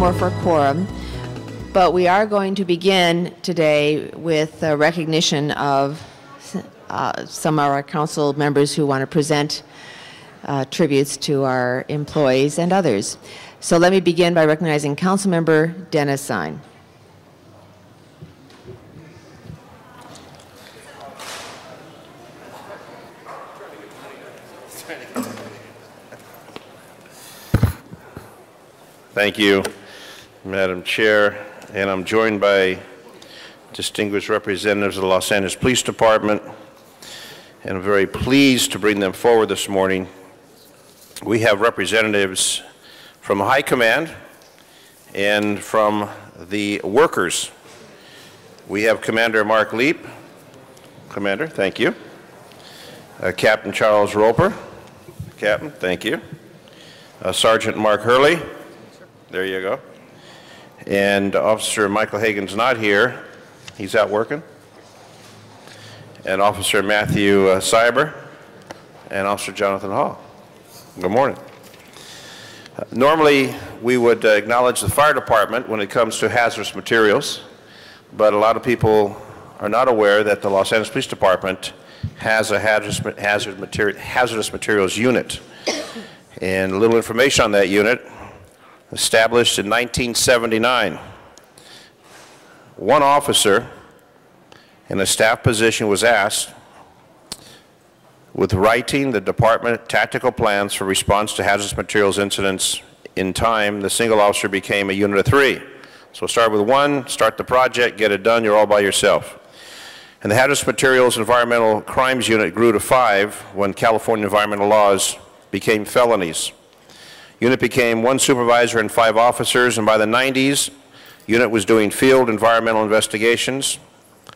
more for quorum, but we are going to begin today with a recognition of some of our council members who want to present tributes to our employees and others. So let me begin by recognizing Councilmember Dennis Sine. Thank you, Madam Chair, and I'm joined by distinguished representatives of the Los Angeles Police Department, and I'm very pleased to bring them forward this morning. We have representatives from High Command and from the workers. We have Commander Mark Leap. Commander, thank you. Captain Charles Roper. Captain, thank you. Sergeant Mark Hurley. There you go. And Officer Michael Hagan's not here. He's out working. And Officer Matthew Cyber and Officer Jonathan Hall. Good morning. Normally, we would acknowledge the fire department when it comes to hazardous materials, but a lot of people are not aware that the Los Angeles Police Department has a hazardous materials unit. And a little information on that unit. Established in 1979. One officer in a staff position was asked, with writing the department tactical plans for response to hazardous materials incidents in time, the single officer became a unit of 3. So start with 1, start the project, get it done, you're all by yourself. And the hazardous materials environmental crimes unit grew to 5 when California environmental laws became felonies. Unit became 1 supervisor and 5 officers, and by the 90s, unit was doing field environmental investigations,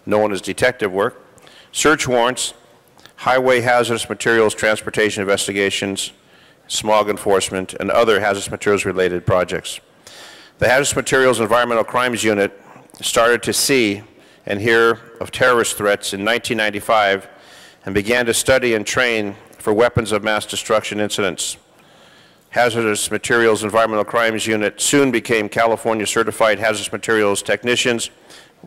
known as detective work, search warrants, highway hazardous materials transportation investigations, smog enforcement, and other hazardous materials related projects. The hazardous materials environmental crimes unit started to see and hear of terrorist threats in 1995 and began to study and train for weapons of mass destruction incidents. Hazardous Materials Environmental Crimes Unit soon became California Certified Hazardous Materials Technicians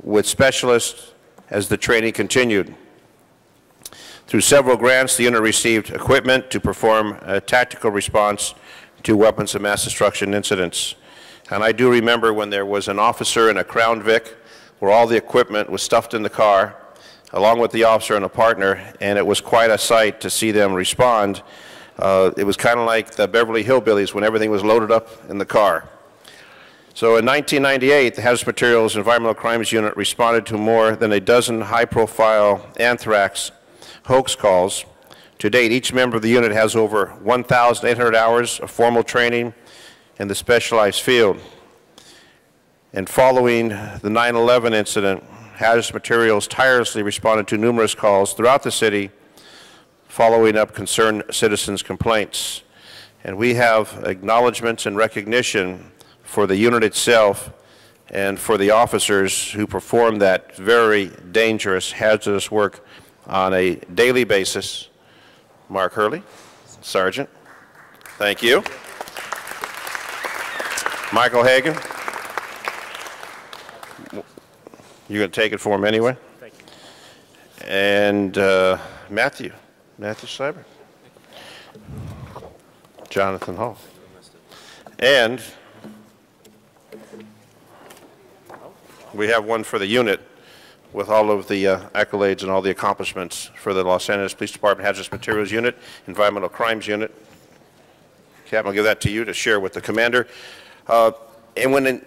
with specialists as the training continued. Through several grants, the unit received equipment to perform a tactical response to weapons of mass destruction incidents. And I do remember when there was an officer in a Crown Vic where all the equipment was stuffed in the car, along with the officer and a partner, and it was quite a sight to see them respond. It was kind of like the Beverly Hillbillies when everything was loaded up in the car. So in 1998, the Hazardous Materials Environmental Crimes Unit responded to more than a dozen high-profile anthrax hoax calls. To date, each member of the unit has over 1,800 hours of formal training in the specialized field. And following the 9/11 incident, Hazardous Materials tirelessly responded to numerous calls throughout the city following up concerned citizens' complaints. And we have acknowledgments and recognition for the unit itself and for the officers who perform that very dangerous, hazardous work on a daily basis. Mark Hurley, Sergeant, thank you. Michael Hagan, you're going to take it for him anyway? Thank you. And Matthew Cyber, Jonathan Hall, and we have one for the unit with all of the accolades and all the accomplishments for the Los Angeles Police Department Hazardous Materials Unit, Environmental Crimes Unit. Captain, I'll give that to you to share with the commander. And when an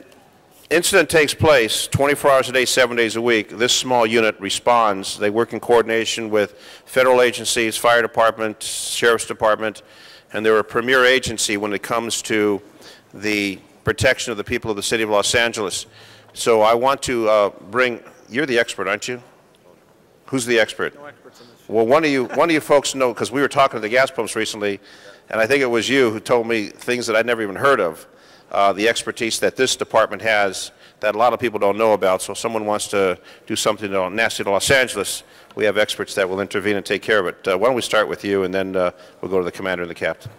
incident takes place 24 hours a day, 7 days a week, this small unit responds. They work in coordination with federal agencies, fire department, sheriff's department, and they're a premier agency when it comes to the protection of the people of the city of Los Angeles. So I want to bring, you're the expert, aren't you? Who's the expert? No experts in this. Well, one of you folks know, because we were talking to the gas pumps recently, and I think it was you who told me things that I'd never even heard of. The expertise that this department has that a lot of people don't know about. So if someone wants to do something nasty to Los Angeles, we have experts that will intervene and take care of it. Why don't we start with you, and then we'll go to the commander and the captain.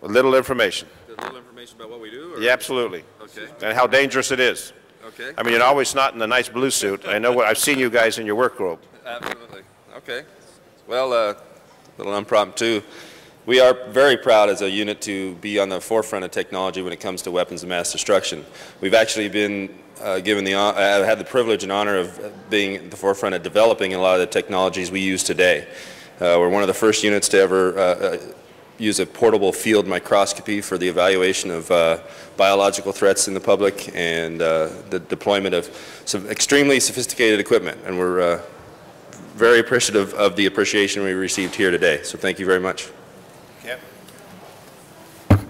A little information. information about what we do? Or? Yeah, absolutely. Okay. And how dangerous it is. Okay. I mean, you're always not in a nice blue suit. I know what I've seen you guys in your work robe. Absolutely. Okay. Well, a little impromptu. We are very proud as a unit to be on the forefront of technology when it comes to weapons of mass destruction. We've actually been given had the privilege and honor of being at the forefront of developing a lot of the technologies we use today. We're one of the first units to ever use a portable field microscopy for the evaluation of biological threats in the public and the deployment of some extremely sophisticated equipment. And we're very appreciative of the appreciation we received here today. So thank you very much.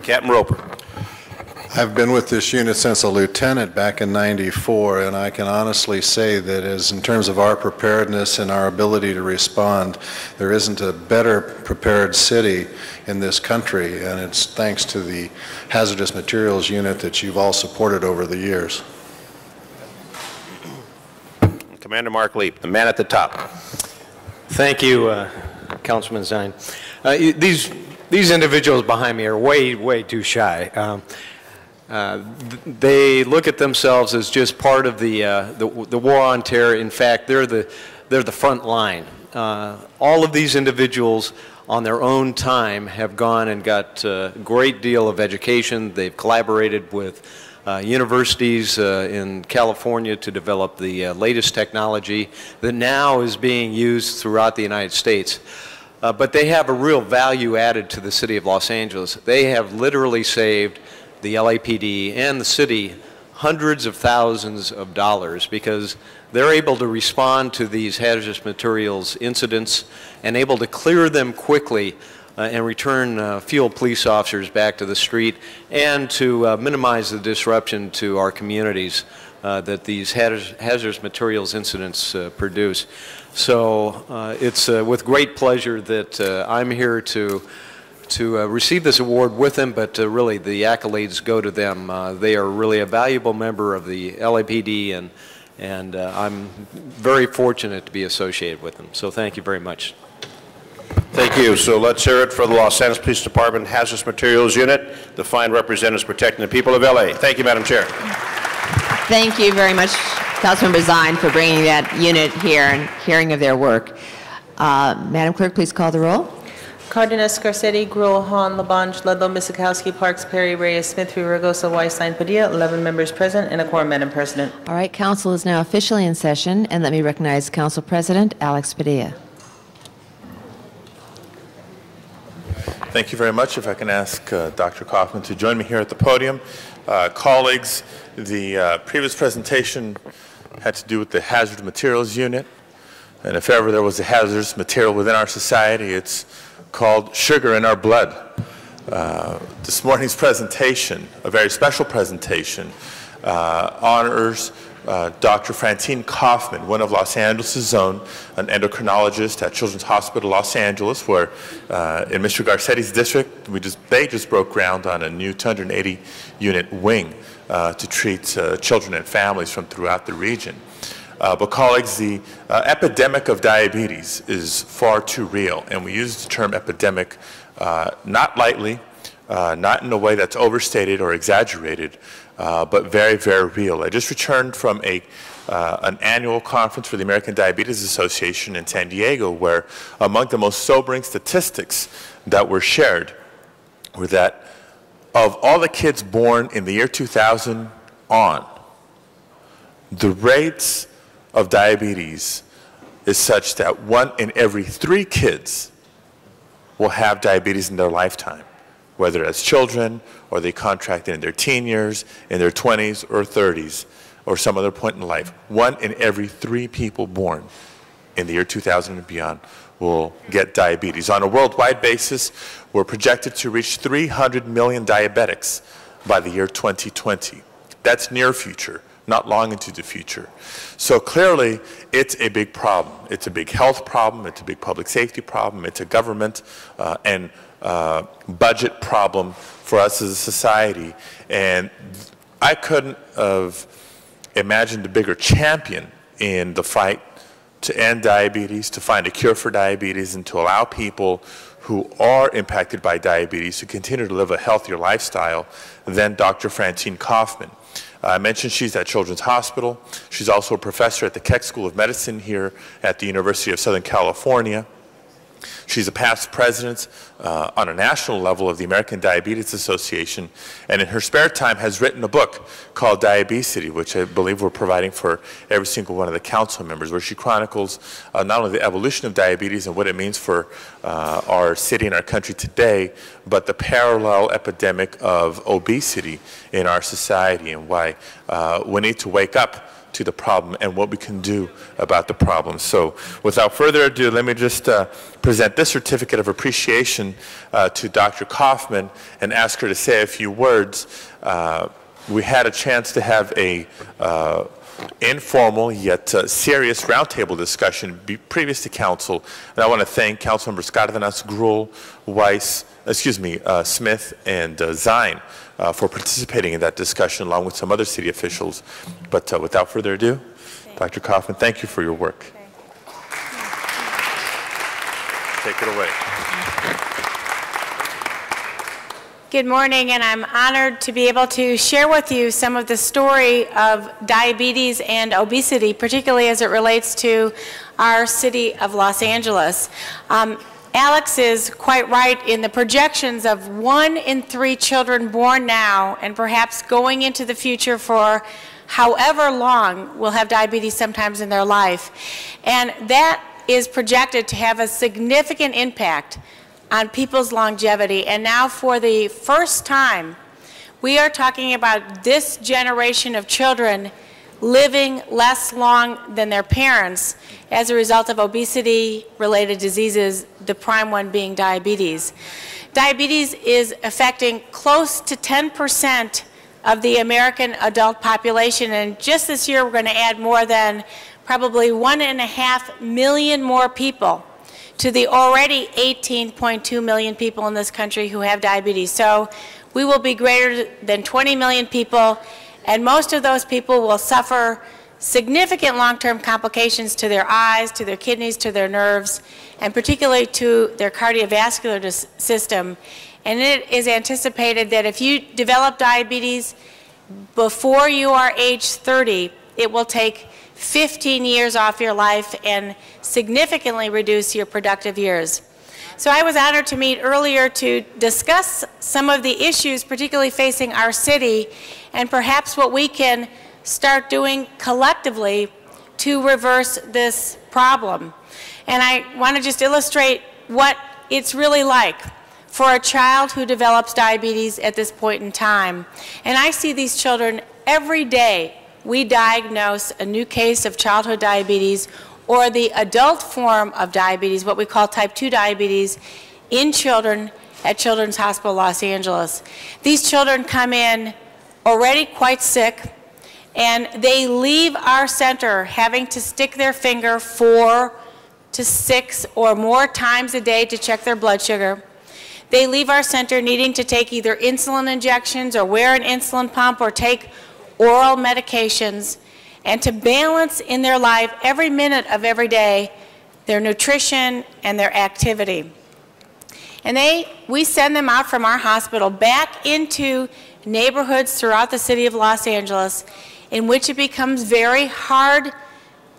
Captain Roper. I've been with this unit since a lieutenant back in '94, and I can honestly say that as in terms of our preparedness and our ability to respond, there isn't a better prepared city in this country, and it's thanks to the hazardous materials unit that you've all supported over the years. Commander Mark Leap, the man at the top. Thank you, Councilman Zine. These individuals behind me are way too shy. They look at themselves as just part of the war on terror. In fact, they're the front line. All of these individuals on their own time have gone and got a great deal of education. They've collaborated with universities in California to develop the latest technology that now is being used throughout the United States. But they have a real value added to the city of Los Angeles. They have literally saved the LAPD and the city hundreds of thousands of dollars because they're able to respond to these hazardous materials incidents and able to clear them quickly and return field police officers back to the street and to minimize the disruption to our communities that these hazardous materials incidents produce. So it's with great pleasure that I'm here to receive this award with them, but really the accolades go to them. They are really a valuable member of the LAPD, and I'm very fortunate to be associated with them. So thank you very much. Thank you. So let's hear it for the Los Angeles Police Department Hazardous Materials Unit, the fine representatives protecting the people of LA. Thank you, Madam Chair. Thank you very much, Councilmember Zine, for bringing that unit here and hearing of their work. Madam Clerk, please call the roll. Cardenas, Garcetti, Gruel, Hahn, Labange, Ludlow, Misikowski, Parks, Perry, Reyes, Smith, Ragosa, Weisstein, Padilla, 11 members present and a quorum, Madam President. All right, Council is now officially in session, and let me recognize Council President Alex Padilla. Thank you very much. If I can ask Dr. Kaufman to join me here at the podium. Colleagues, the previous presentation had to do with the Hazardous Materials Unit, and if ever there was a hazardous material within our society, it's called sugar in our blood. This morning's presentation, a very special presentation, honors Dr. Francine Kaufman, one of Los Angeles' own, an endocrinologist at Children's Hospital Los Angeles, where in Mr. Garcetti's district, they just broke ground on a new 280-unit wing to treat children and families from throughout the region. But colleagues, the epidemic of diabetes is far too real, and we use the term epidemic not lightly, not in a way that's overstated or exaggerated, but very, very real. I just returned from an annual conference for the American Diabetes Association in San Diego, where among the most sobering statistics that were shared were that of all the kids born in the year 2000 on, the rates of diabetes is such that 1 in every 3 kids will have diabetes in their lifetime, whether as children or they contract it in their teen years, in their 20s or 30s, or some other point in life. 1 in every 3 people born in the year 2000 and beyond will get diabetes. On a worldwide basis, we're projected to reach 300 million diabetics by the year 2020. That's near future, not long into the future. So clearly, it's a big problem. It's a big health problem, it's a big public safety problem, it's a government and budget problem for us as a society. And I couldn't have imagined a bigger champion in the fight to end diabetes, to find a cure for diabetes, and to allow people who are impacted by diabetes to continue to live a healthier lifestyle than Dr. Francine Kaufman. I mentioned she's at Children's Hospital. She's also a professor at the Keck School of Medicine here at the University of Southern California. She's a past president on a national level of the American Diabetes Association, and in her spare time has written a book called Diabesity, which I believe we're providing for every single one of the council members, where she chronicles not only the evolution of diabetes and what it means for our city and our country today, but the parallel epidemic of obesity in our society and why we need to wake up to the problem and what we can do about the problem. So without further ado, let me just present this certificate of appreciation to Dr. Kaufman and ask her to say a few words. We had a chance to have a informal yet serious roundtable discussion previous to council, and I want to thank Councilmembers Cardenas, Gruhl, Weiss, Smith, and Zine for participating in that discussion along with some other city officials. But without further ado, Dr. Kaufman, thank you for your work. Take it away. Good morning, and I'm honored to be able to share with you some of the story of diabetes and obesity, particularly as it relates to our city of Los Angeles. Alex is quite right in the projections of 1 in 3 children born now and perhaps going into the future for however long will have diabetes sometimes in their life. And that is projected to have a significant impact on people's longevity. And now for the first time, we are talking about this generation of children living less long than their parents as a result of obesity-related diseases, the prime one being diabetes. Diabetes is affecting close to 10% of the American adult population, and just this year we're going to add more than probably 1.5 million more people to the already 18.2 million people in this country who have diabetes. So we will be greater than 20 million people, and most of those people will suffer significant long-term complications to their eyes, to their kidneys, to their nerves, and particularly to their cardiovascular system. And it is anticipated that if you develop diabetes before you are age 30, it will take 15 years off your life and significantly reduce your productive years. So I was honored to meet earlier to discuss some of the issues particularly facing our city and perhaps what we can start doing collectively to reverse this problem. And I want to just illustrate what it's really like for a child who develops diabetes at this point in time. And I see these children every day. We diagnose a new case of childhood diabetes or the adult form of diabetes, what we call type 2 diabetes, in children at Children's Hospital Los Angeles. These children come in already quite sick, and they leave our center having to stick their finger 4 to 6 or more times a day to check their blood sugar. They leave our center needing to take either insulin injections or wear an insulin pump or take oral medications, and to balance in their life every minute of every day their nutrition and their activity. And we send them out from our hospital back into neighborhoods throughout the city of Los Angeles in which it becomes very hard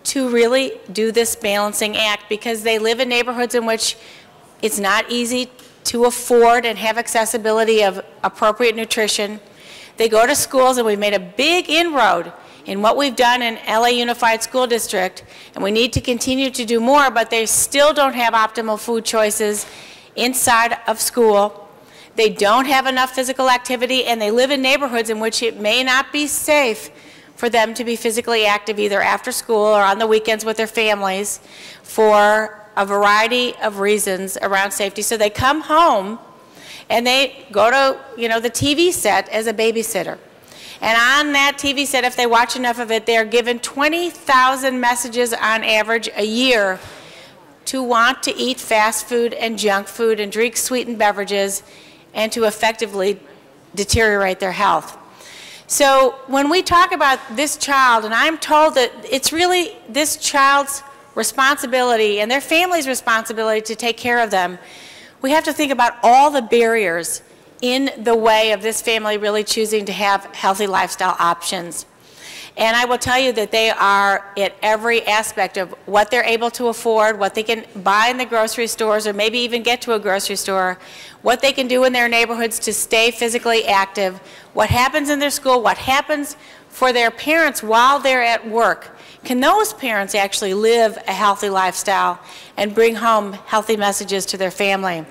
to really do this balancing act because they live in neighborhoods in which it's not easy to afford and have accessibility of appropriate nutrition. They go to schools, and we've made a big inroad in what we've done in LA Unified School District, and we need to continue to do more, but they still don't have optimal food choices inside of school. They don't have enough physical activity, and they live in neighborhoods in which it may not be safe for them to be physically active either after school or on the weekends with their families for a variety of reasons around safety. So they come home and they go to, the TV set as a babysitter. And on that TV set, if they watch enough of it, they're given 20,000 messages on average a year to want to eat fast food and junk food and drink sweetened beverages and to effectively deteriorate their health. So when we talk about this child, and I'm told that it's really this child's responsibility and their family's responsibility to take care of them, we have to think about all the barriers in the way of this family really choosing to have healthy lifestyle options. And I will tell you that they are at every aspect of what they're able to afford, what they can buy in the grocery stores or maybe even get to a grocery store, what they can do in their neighborhoods to stay physically active, what happens in their school, what happens for their parents while they're at work. Can those parents actually live a healthy lifestyle and bring home healthy messages to their family?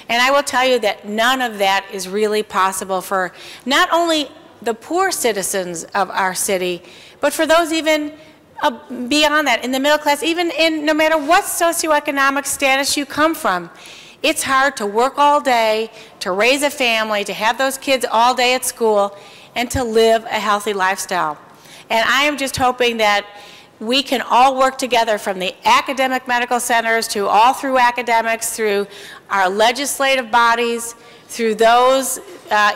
And I will tell you that none of that is really possible for not only the poor citizens of our city, but for those even beyond that, in the middle class, even in no matter what socioeconomic status you come from. It's hard to work all day, to raise a family, to have those kids all day at school, and to live a healthy lifestyle. And I am just hoping that we can all work together from the academic medical centers to all through academics, through our legislative bodies, through those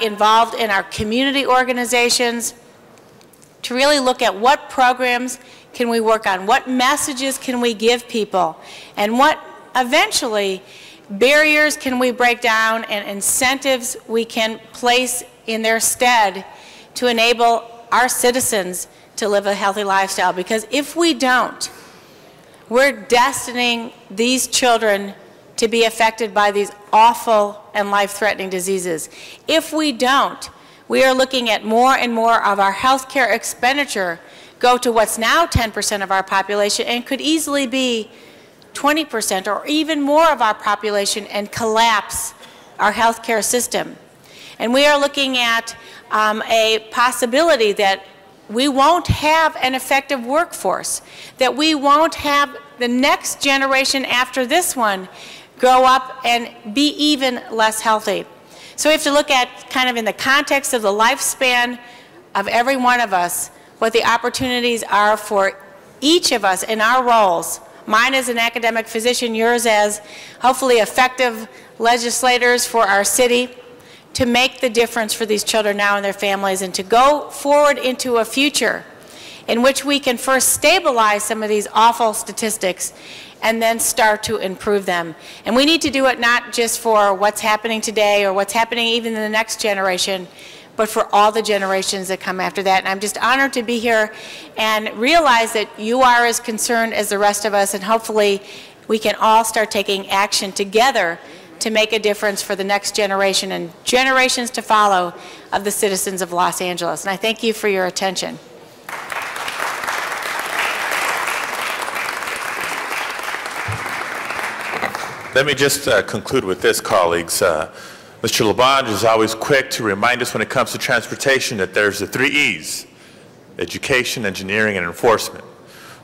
involved in our community organizations, to really look at what programs can we work on, what messages can we give people, and what eventually barriers can we break down and incentives we can place in their stead to enable our citizens to live a healthy lifestyle. Because if we don't, we're destining these children to be affected by these awful and life-threatening diseases. If we don't, we are looking at more and more of our health care expenditure go to what's now 10% of our population and could easily be 20% or even more of our population and collapse our health care system. And we are looking at a possibility that we won't have an effective workforce, that we won't have the next generation after this one grow up and be even less healthy. So we have to look at, kind of in the context of the lifespan of every one of us, what the opportunities are for each of us in our roles. Mine as an academic physician, yours as hopefully effective legislators for our city, to make the difference for these children now and their families, and to go forward into a future in which we can first stabilize some of these awful statistics and then start to improve them. And we need to do it not just for what's happening today or what's happening even in the next generation, but for all the generations that come after that. And I'm just honored to be here and realize that you are as concerned as the rest of us, and hopefully we can all start taking action together to make a difference for the next generation and generations to follow of the citizens of Los Angeles. And I thank you for your attention. Let me just conclude with this, colleagues. Mr. LaBonge is always quick to remind us when it comes to transportation that there's the 3 E's: education, engineering, and enforcement.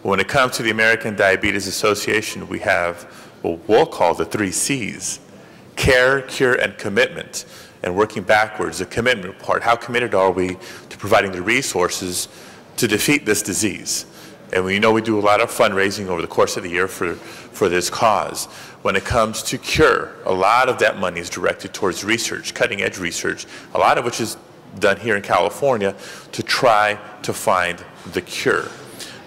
When it comes to the American Diabetes Association, we have what we'll call the 3 C's: care, cure, and commitment. And working backwards, the commitment part, how committed are we to providing the resources to defeat this disease? And we know we do a lot of fundraising over the course of the year for this cause. When it comes to cure, a lot of that money is directed towards research, cutting-edge research, a lot of which is done here in California to try to find the cure.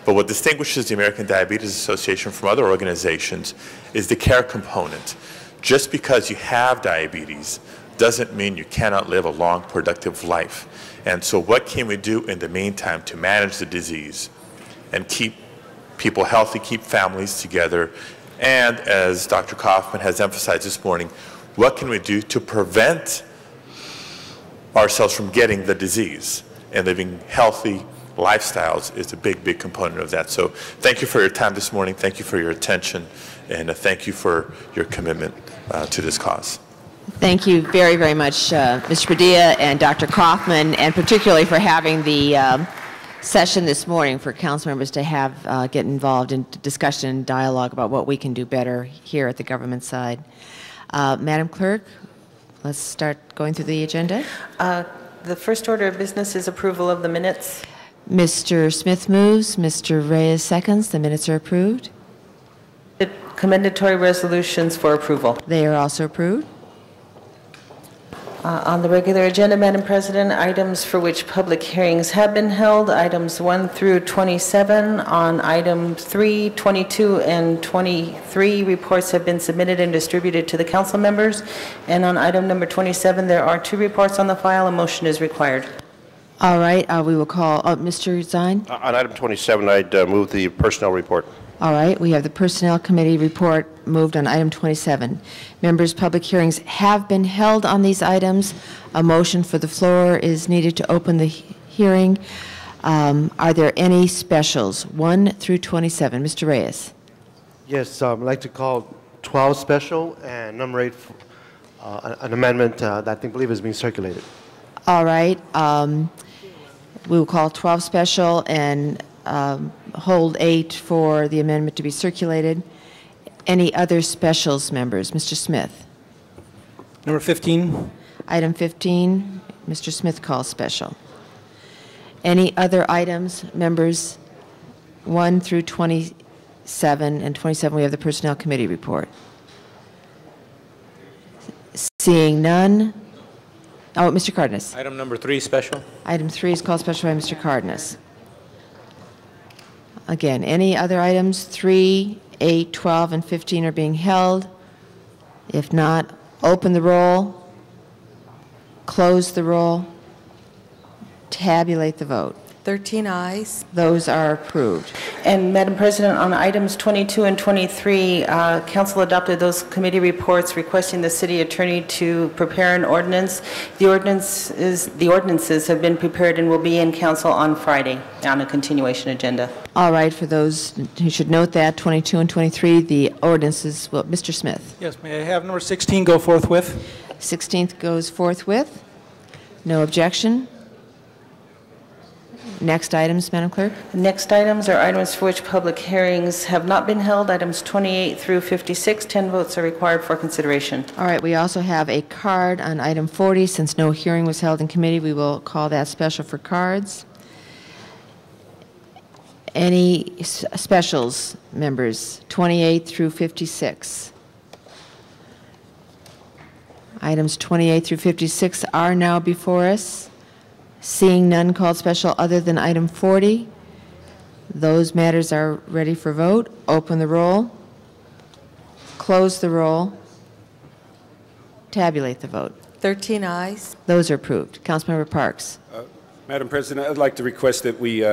But what distinguishes the American Diabetes Association from other organizations is the care component. Just because you have diabetes doesn't mean you cannot live a long, productive life. And so what can we do in the meantime to manage the disease and keep people healthy, keep families together? And as Dr. Kaufman has emphasized this morning, what can we do to prevent ourselves from getting the disease? And living healthy lifestyles is a big, big component of that. So thank you for your time this morning. Thank you for your attention. And thank you for your commitment to this cause. Thank you very, very much, Mr. Padilla and Dr. Kaufman, and particularly for having the session this morning for council members to have get involved in discussion and dialogue about what we can do better here at the government side. Madam Clerk, let's start going through the agenda. The first order of business is approval of the minutes. Mr. Smith moves, Mr. Reyes seconds. The minutes are approved. The commendatory resolutions for approval. They are also approved. On the regular agenda, Madam President, items for which public hearings have been held, items 1 through 27. On item 3, 22, and 23, reports have been submitted and distributed to the council members. And on item number 27, there are 2 reports on the file. A motion is required. All right, we will call, Mr. Zine? On item 27, I'd move the personnel report. All right, we have the Personnel Committee report moved on item 27. Members, public hearings have been held on these items. A motion for the floor is needed to open the hearing. Are there any specials, 1 through 27? Mr. Reyes. Yes, I'd like to call 12 special and number 8 an amendment that I believe is being circulated. All right, we will call 12 special and hold 8 for the amendment to be circulated. Any other specials, members? Mr. Smith. Number 15. Item 15, Mr. Smith calls special. Any other items, members? 1 through 27, and 27 we have the Personnel Committee report. Seeing none. Oh, Mr. Cardenas. Item number 3, special. Item 3 is called special by Mr. Cardenas. Again, any other items? 3, 8, 12, and 15 are being held. If not, open the roll, close the roll, tabulate the vote. 13 ayes. Those are approved. And Madam President, on items 22 and 23, Council adopted those committee reports requesting the city attorney to prepare an ordinance. The ordinances have been prepared and will be in council on Friday on a continuation agenda. All right, for those who should note that, 22 and 23, the ordinances, well, Mr. Smith. Yes, may I have number 16 go forthwith? 16th goes forthwith. No objection. Next items, Madam Clerk. Next items are items for which public hearings have not been held, items 28 through 56. 10 votes are required for consideration. All right, we also have a card on item 40. Since no hearing was held in committee, we will call that special for cards. Any specials, members, 28 through 56? Items 28 through 56 are now before us. Seeing none called special other than item 40, those matters are ready for vote. Open the roll, close the roll, tabulate the vote. 13 ayes. Those are approved. Councilmember Parks. Madam President, I'd like to request that we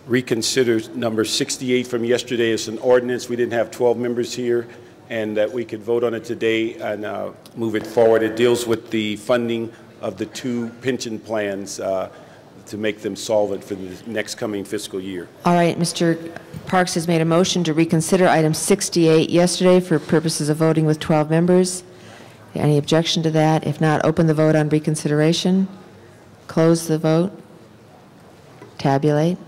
reconsider number 68 from yesterday as an ordinance. We didn't have 12 members here, and that we could vote on it today and move it forward. It deals with the funding of the 2 pension plans to make them solvent for the next coming fiscal year. All right, Mr. Parks has made a motion to reconsider item 68 yesterday for purposes of voting with 12 members. Any objection to that? If not, open the vote on reconsideration. Close the vote. Tabulate.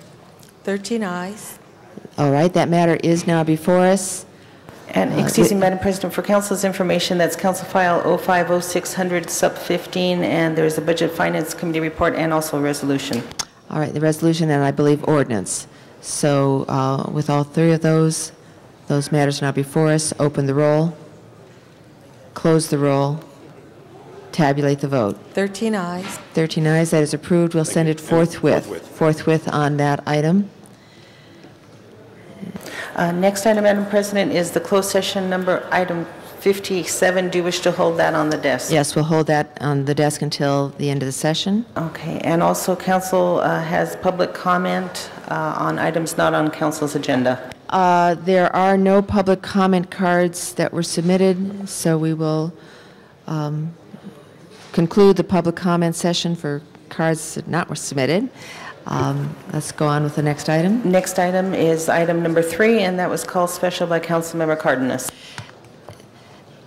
13 ayes. All right, that matter is now before us. And excuse me, Madam President, for council's information, that's Council File 050600 Sub 15, and there's a Budget Finance Committee report and also a resolution. All right, the resolution and I believe ordinance. So with all 3 of those matters now before us. Open the roll, close the roll, tabulate the vote. 13 ayes. 13 ayes, that is approved. We'll send it forthwith on that item. Next item, Madam President, is the closed session number item 57. Do you wish to hold that on the desk? Yes, we'll hold that on the desk until the end of the session. Okay, and also council has public comment on items not on council's agenda. There are no public comment cards that were submitted, so we will conclude the public comment session for cards that not were submitted. Let's go on with the next item. Next item is item number 3, and that was called special by Councilmember Cardenas.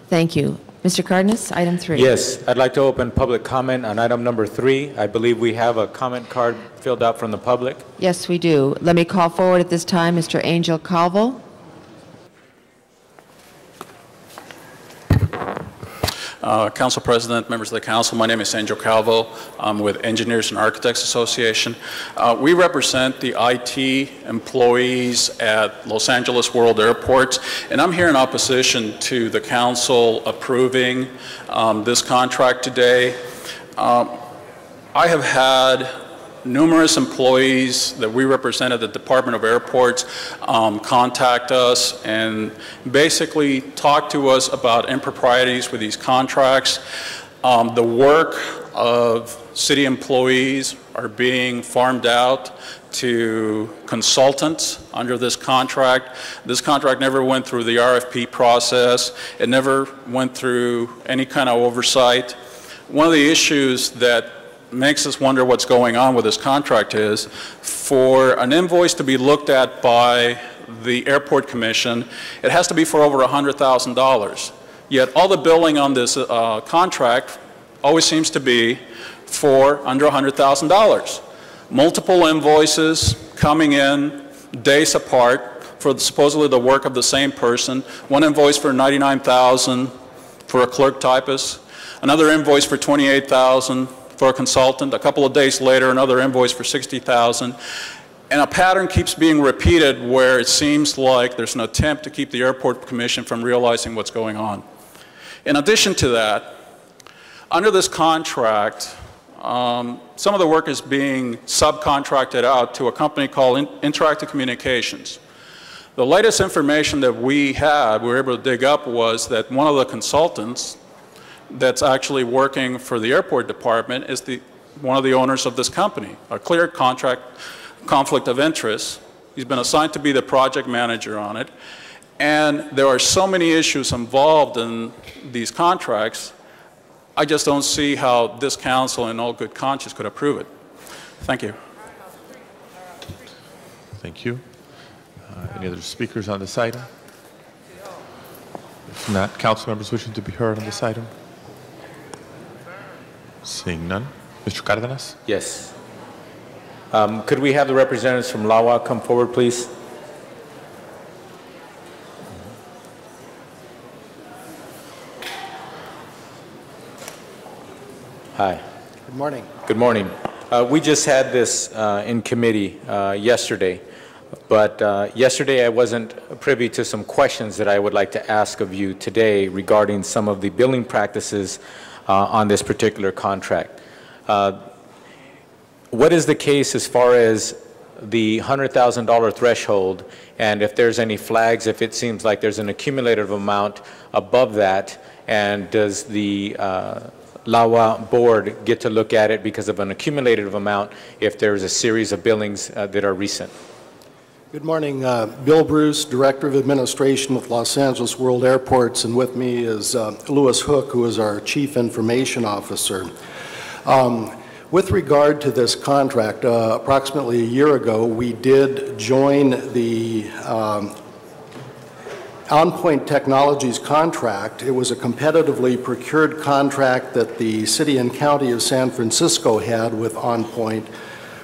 Thank you. Mr. Cardenas, item 3. Yes, I'd like to open public comment on item number 3. I believe we have a comment card filled out from the public. Yes, we do. Let me call forward at this time Mr. Angel Calvo. Council President, members of the council, my name is Angel Calvo. I'm with Engineers and Architects Association. We represent the IT employees at Los Angeles World Airports, and I'm here in opposition to the council approving this contract today. I have had numerous employees that we represent at the Department of Airports contact us and basically talk to us about improprieties with these contracts. The work of city employees are being farmed out to consultants under this contract. This contract never went through the RFP process. It never went through any kind of oversight. One of the issues that makes us wonder what's going on with this contract is for an invoice to be looked at by the Airport Commission, it has to be for over $100,000. Yet all the billing on this contract always seems to be for under $100,000. Multiple invoices coming in days apart for supposedly the work of the same person. One invoice for $99,000 for a clerk typist, another invoice for $28,000 for a consultant. A couple of days later, another invoice for $60,000. And a pattern keeps being repeated where it seems like there's an attempt to keep the Airport Commission from realizing what's going on. In addition to that, under this contract, some of the work is being subcontracted out to a company called Interactive Communications. The latest information that we were able to dig up was that one of the consultants that's actually working for the airport department is one of the owners of this company, a clear contract conflict of interest. He's been assigned to be the project manager on it. And there are so many issues involved in these contracts, I just don't see how this council in all good conscience could approve it. Thank you. Thank you. Any other speakers on this item? If not, council members wishing to be heard on this item? Seeing none. Mr. Cardenas? Yes. Could we have the representatives from LAWA come forward, please? Hi. Good morning. Good morning. We just had this in committee yesterday, but yesterday I wasn't privy to some questions that I would like to ask of you today regarding some of the billing practices on this particular contract. What is the case as far as the $100,000 threshold, and if there's any flags, if it seems like there's an accumulative amount above that, and does the LAWA board get to look at it because of an accumulative amount if there's a series of billings that are recent? Good morning. Bill Bruce, Director of Administration with Los Angeles World Airports, and with me is Louis Hook, who is our Chief Information Officer. With regard to this contract, approximately a year ago, we did join the OnPoint Technologies contract. It was a competitively procured contract that the City and County of San Francisco had with OnPoint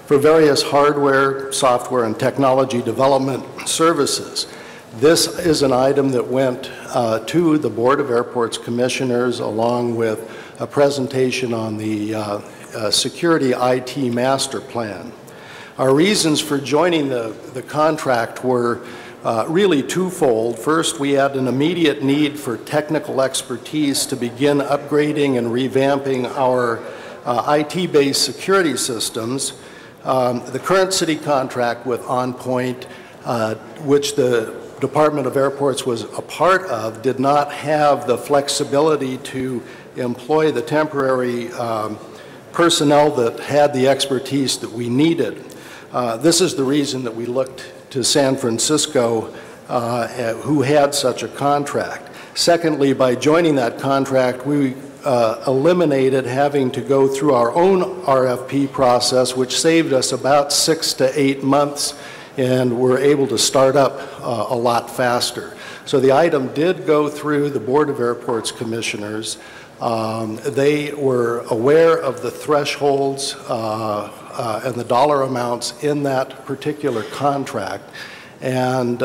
for various hardware, software, and technology development services. This is an item that went to the Board of Airports Commissioners along with a presentation on the Security IT Master Plan. Our reasons for joining the contract were really twofold. First, we had an immediate need for technical expertise to begin upgrading and revamping our IT-based security systems. The current city contract with OnPoint, which the Department of Airports was a part of, did not have the flexibility to employ the temporary personnel that had the expertise that we needed. This is the reason that we looked to San Francisco, who had such a contract. Secondly, by joining that contract, we eliminated having to go through our own RFP process, which saved us about 6 to 8 months, and we're able to start up a lot faster. So the item did go through the Board of Airports Commissioners. They were aware of the thresholds and the dollar amounts in that particular contract, and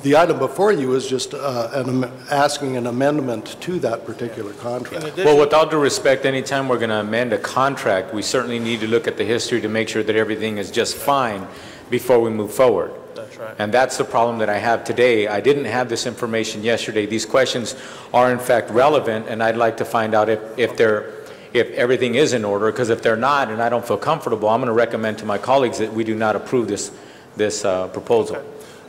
the item before you is just asking an amendment to that particular contract. Well, with all due respect, anytime we're going to amend a contract, we certainly need to look at the history to make sure that everything is just fine before we move forward. That's right. And that's the problem that I have today. I didn't have this information yesterday. These questions are in fact relevant, and I'd like to find out if they're if everything is in order, because if they're not and I don't feel comfortable, I'm going to recommend to my colleagues that we do not approve this proposal.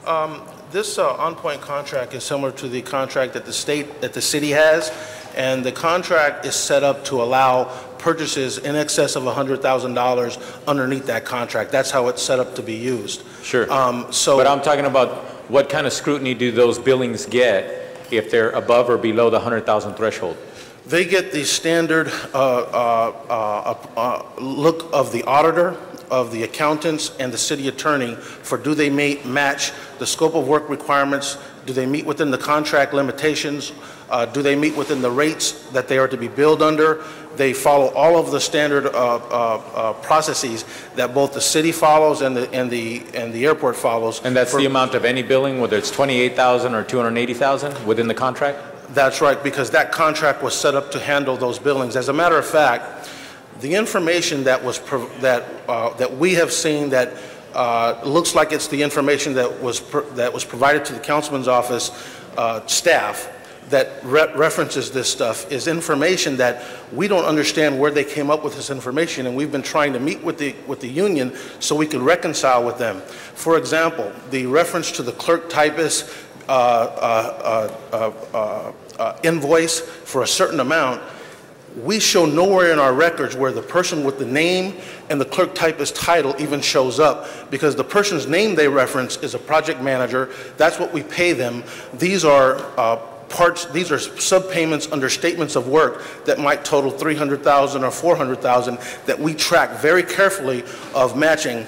Okay. This on-point contract is similar to the contract that the city has, and the contract is set up to allow purchases in excess of $100,000 underneath that contract. That's how it's set up to be used. Sure. But I'm talking about what kind of scrutiny do those billings get if they're above or below the 100,000 threshold? They get the standard look of the auditor, of the accountants, and the city attorney for do they match the scope of work requirements, do they meet within the contract limitations, do they meet within the rates that they are to be billed under. They follow all of the standard processes that both the city follows and the airport follows. And that's the amount of any billing, whether it's $28,000 or $280,000 within the contract? That's right, because that contract was set up to handle those billings. As a matter of fact, the information that we have seen that looks like it's the information that was provided to the councilman's office staff that references this stuff is information that we don't understand where they came up with this information, and we've been trying to meet with the union so we could reconcile with them. For example, the reference to the clerk typist invoice for a certain amount, we show nowhere in our records where the person with the name and the clerk typist title even shows up, because the person's name they reference is a project manager. That's what we pay them. These are these are subpayments under statements of work that might total $300,000 or $400,000 that we track very carefully of matching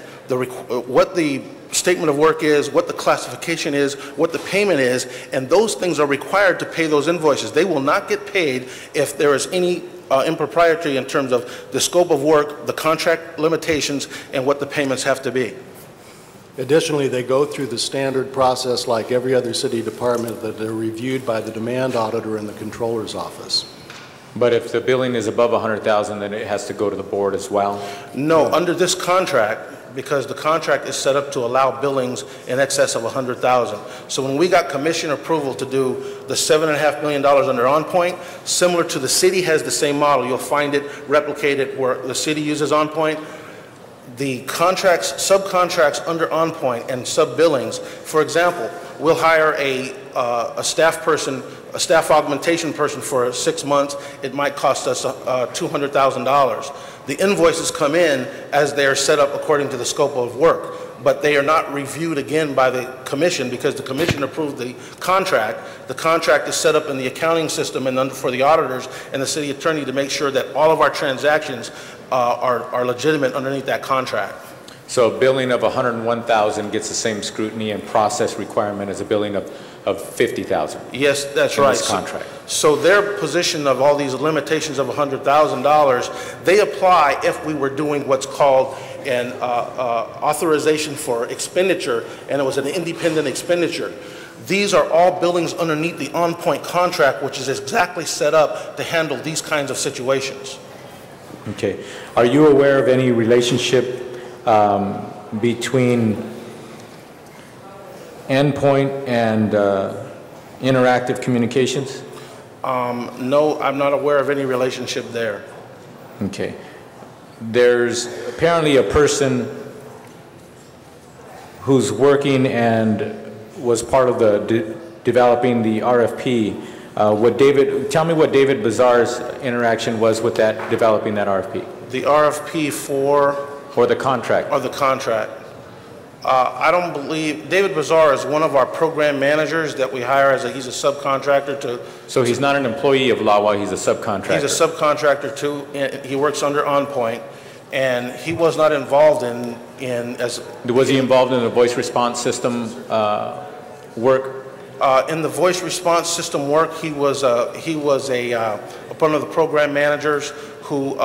what the statement of work is, what the classification is, what the payment is, and those things are required to pay those invoices. They will not get paid if there is any impropriety in terms of the scope of work, the contract limitations, and what the payments have to be. Additionally, they go through the standard process like every other city department that they're reviewed by the demand auditor in the controller's office. But if the billing is above $100,000, then it has to go to the board as well? No, under this contract, because the contract is set up to allow billings in excess of $100,000. So when we got commission approval to do the $7.5 million under OnPoint, similar to the city has the same model. You'll find it replicated where the city uses OnPoint. The contracts, subcontracts under OnPoint and sub-billings, for example, we'll hire a staff person, a staff augmentation person for 6 months. It might cost us $200,000. The invoices come in as they are set up according to the scope of work, but they are not reviewed again by the commission because the commission approved the contract. The contract is set up in the accounting system and for the auditors and the city attorney to make sure that all of our transactions are legitimate underneath that contract. So a billing of $101,000 gets the same scrutiny and process requirement as a billing of $50,000? Yes, that's right. This contract. So their position of all these limitations of $100,000, they apply if we were doing what's called an authorization for expenditure, and it was an independent expenditure. These are all billings underneath the OnPoint contract, which is exactly set up to handle these kinds of situations. Okay. Are you aware of any relationship between endpoint and interactive communications? No, I'm not aware of any relationship there. Okay. There's apparently a person who's working and was part of the developing the RFP. Tell me what David Bazar's interaction was with that, developing that RFP. The RFP for? Or the contract. Or the contract. I don't believe, David Bazar is one of our program managers that we hire he's a subcontractor to. So he's not an employee of LAWA, he's a subcontractor. He's a subcontractor too, and he works under OnPoint, and he was not involved Was he involved in the voice response system work? In the voice response system work, he was one of the program managers who,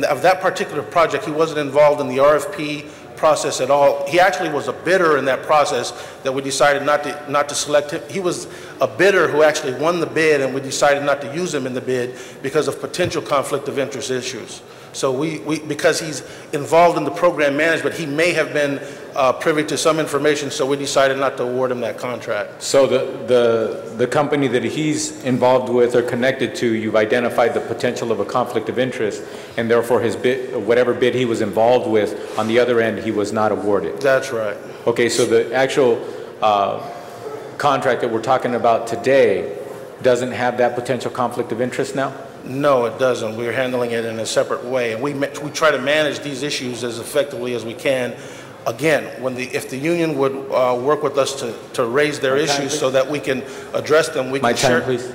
of that particular project, he wasn't involved in the RFP process at all. He actually was a bidder in that process that we decided not to select him. He was a bidder who actually won the bid, and we decided not to use him in the bid because of potential conflict of interest issues. So because he's involved in the program management, he may have been privy to some information, so we decided not to award him that contract. So the company that he's involved with or connected to, you've identified the potential of a conflict of interest, and therefore his bid, whatever bid he was involved with, on the other end, he was not awarded. That's right. Okay, so the actual contract that we're talking about today doesn't have that potential conflict of interest now? No, it doesn't. We're handling it in a separate way, and we try to manage these issues as effectively as we can. Again, if the union would work with us to raise their issues so that we can address them, we can share. Please.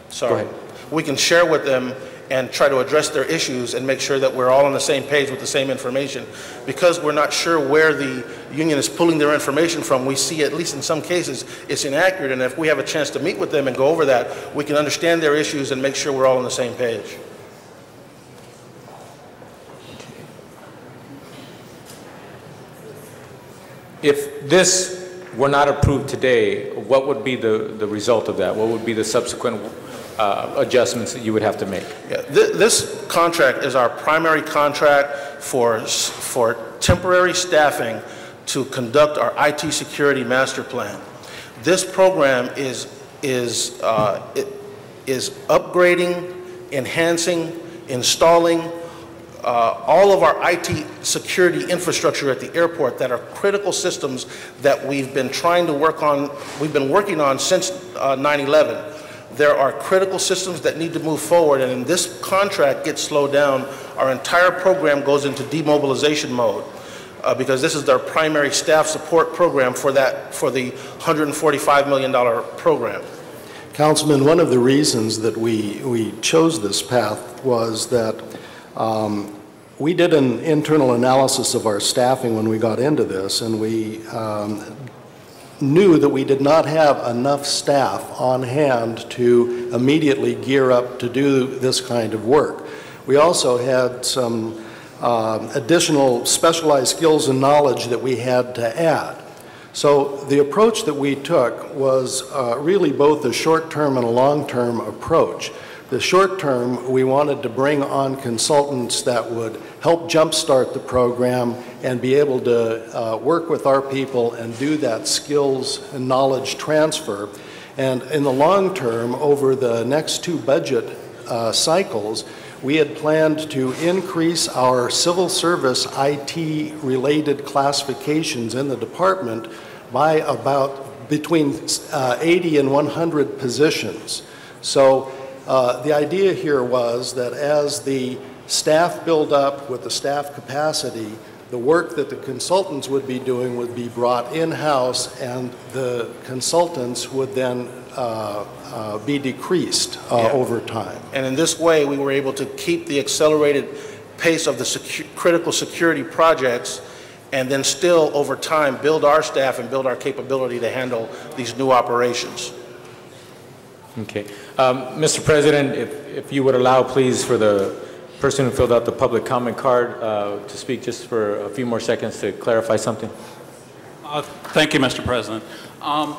Sorry. Go ahead. We can share with them and try to address their issues and make sure that we're all on the same page with the same information. Because we're not sure where the union is pulling their information from, we see, at least in some cases, it's inaccurate, and if we have a chance to meet with them and go over that, we can understand their issues and make sure we're all on the same page. If this were not approved today, what would be the result of that? What would be the subsequent adjustments that you would have to make? Yeah, this contract is our primary contract for temporary staffing to conduct our IT security master plan. This program is upgrading, enhancing, installing all of our IT security infrastructure at the airport that are critical systems that we've been trying to work on, we've been working on since 9/11. There are critical systems that need to move forward, and if this contract gets slowed down, our entire program goes into demobilization mode because this is our primary staff support program for the $145 million program. Councilman, one of the reasons that we chose this path was that we did an internal analysis of our staffing when we got into this, and we knew that we did not have enough staff on hand to immediately gear up to do this kind of work. We also had some additional specialized skills and knowledge that we had to add. So the approach that we took was really both a short-term and a long-term approach. The short term, we wanted to bring on consultants that would help jumpstart the program and be able to work with our people and do that skills and knowledge transfer. And in the long term, over the next 2 budget cycles, we had planned to increase our civil service IT-related classifications in the department by about between 80 and 100 positions. So the idea here was that as the staff build up with the staff capacity, the work that the consultants would be doing would be brought in-house, and the consultants would then be decreased over time. And in this way, we were able to keep the accelerated pace of the critical security projects, and then still, over time, build our staff and build our capability to handle these new operations. Okay. Mr. President, if you would allow, please, for the person who filled out the public comment card to speak just for a few more seconds to clarify something. Thank you, Mr. President. A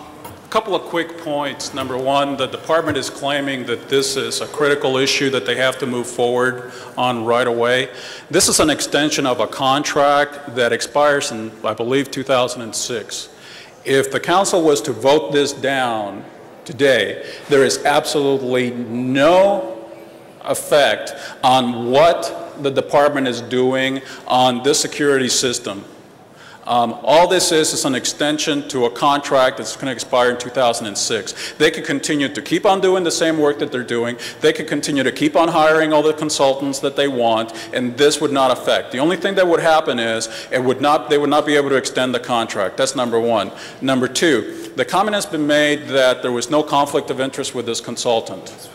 couple of quick points. Number one, the department is claiming that this is a critical issue that they have to move forward on right away. This is an extension of a contract that expires in, I believe, 2006. If the council was to vote this down today, there is absolutely no effect on what the department is doing on this security system. All this is an extension to a contract that's going to expire in 2006. They could continue to keep on doing the same work that they're doing. They could continue to keep on hiring all the consultants that they want, and this would not affect. The only thing that would happen is they would not be able to extend the contract. That's number one. Number two, the comment has been made that there was no conflict of interest with this consultant.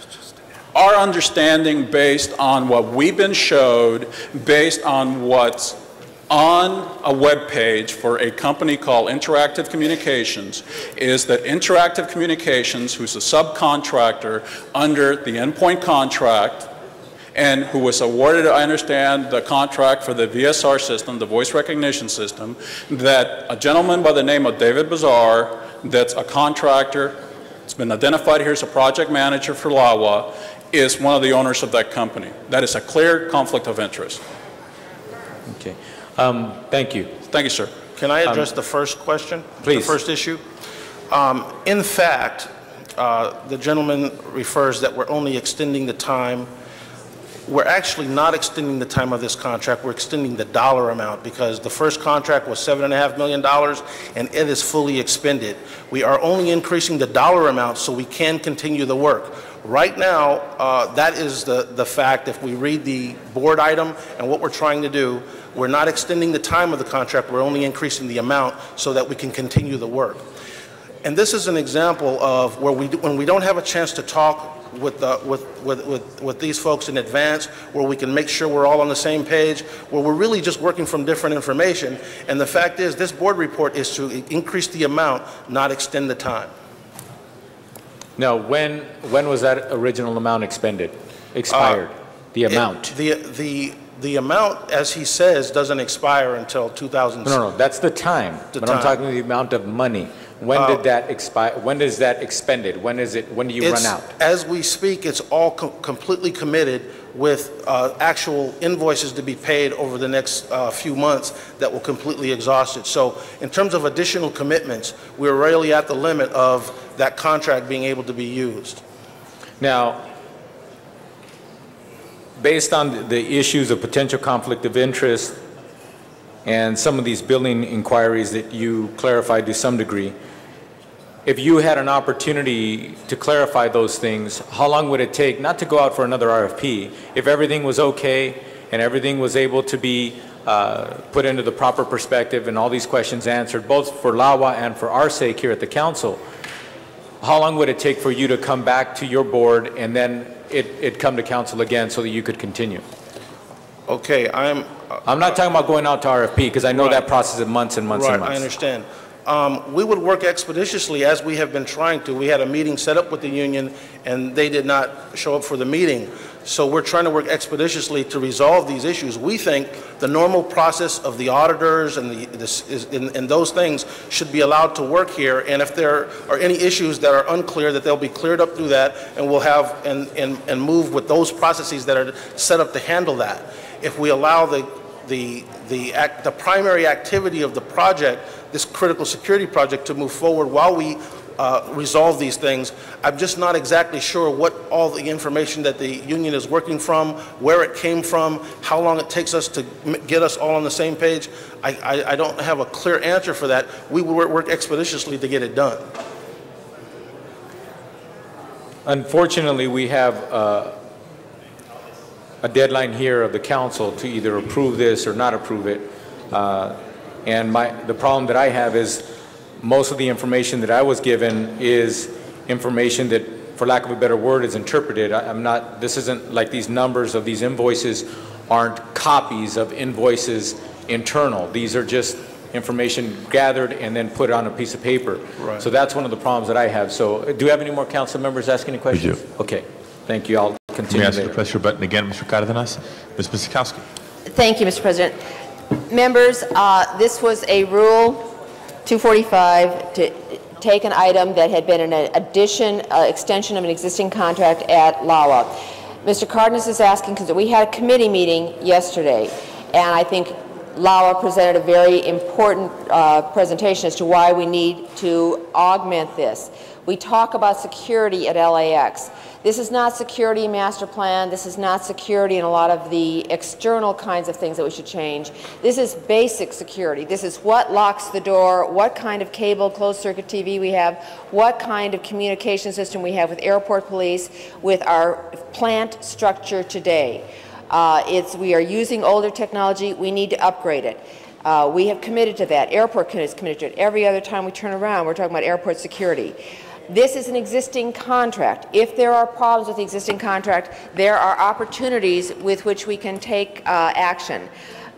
Our understanding, based on what we've been showed, based on what's on a web page for a company called Interactive Communications, is that Interactive Communications, who's a subcontractor under the Endpoint contract, and who was awarded, I understand, the contract for the VSR system, the voice recognition system, that a gentleman by the name of David Bazar, that's a contractor, it's been identified here as a project manager for LAWA, is one of the owners of that company. That is a clear conflict of interest. Okay. Thank you. Thank you, sir. Can I address the first question? Please. The first issue? In fact, the gentleman refers that we're only extending the time. We're actually not extending the time of this contract. We're extending the dollar amount because the first contract was $7.5 million and it is fully expended. We are only increasing the dollar amount so we can continue the work. Right now, that is the fact. If we read the board item and what we're trying to do, we're not extending the time of the contract. We're only increasing the amount so that we can continue the work. And this is an example of where when we don't have a chance to talk with these folks in advance, where we can make sure we're all on the same page, where we're really just working from different information. And the fact is, this board report is to increase the amount, not extend the time. Now, when was that original amount expired? The amount? The amount, as he says, doesn't expire until 2006. No, that's the time. But I'm talking the amount of money. When did that expire? When is that expended? When do you run out? As we speak, it's all completely committed with actual invoices to be paid over the next few months that will completely exhaust it. So in terms of additional commitments, we're really at the limit of that contract being able to be used. Now, based on the issues of potential conflict of interest and some of these billing inquiries that you clarified to some degree, if you had an opportunity to clarify those things, how long would it take, not to go out for another RFP, if everything was okay and everything was able to be put into the proper perspective and all these questions answered, both for LAWA and for our sake here at the council, how long would it take for you to come back to your board and then it come to council again so that you could continue? Okay, I'm not talking about going out to RFP because I know that process is months and months and months. I understand. We would work expeditiously as we have been trying to. We had a meeting set up with the union and they did not show up for the meeting. So we're trying to work expeditiously to resolve these issues. We think the normal process of the auditors and those things should be allowed to work here. And if there are any issues that are unclear, that they'll be cleared up through that, and we'll have and move with those processes that are set up to handle that. If we allow the primary activity of the project, this critical security project, to move forward while we resolve these things, I'm just not exactly sure what all the information that the union is working from, where it came from, how long it takes us to get us all on the same page. I don't have a clear answer for that. We will work expeditiously to get it done. Unfortunately, we have a deadline here of the council to either approve this or not approve it. And the problem that I have is most of the information that I was given is information that, for lack of a better word, is interpreted. This isn't like these numbers of these invoices aren't copies of invoices internal. These are just information gathered and then put on a piece of paper. Right. So that's one of the problems that I have. So do we have any more council members asking any questions? We do. Okay. Thank you. I'll continue May I ask you later. to press your button again, Mr. Cardenas? Ms. Miskowski. Thank you, Mr. President. Members, this was a Rule 245 to take an item that had been an extension of an existing contract at LAWA. Mr. Cardenas is asking, because we had a committee meeting yesterday, and I think LAWA presented a very important presentation as to why we need to augment this. We talk about security at LAX. This is not security master plan. This is not security in a lot of the external kinds of things that we should change. This is basic security. This is what locks the door, what kind of cable, closed circuit TV we have, what kind of communication system we have with airport police, with our plant structure today. We are using older technology. We need to upgrade it. We have committed to that. Airport is committed to it. Every other time we turn around, we're talking about airport security. This is an existing contract. If there are problems with the existing contract, there are opportunities with which we can take action.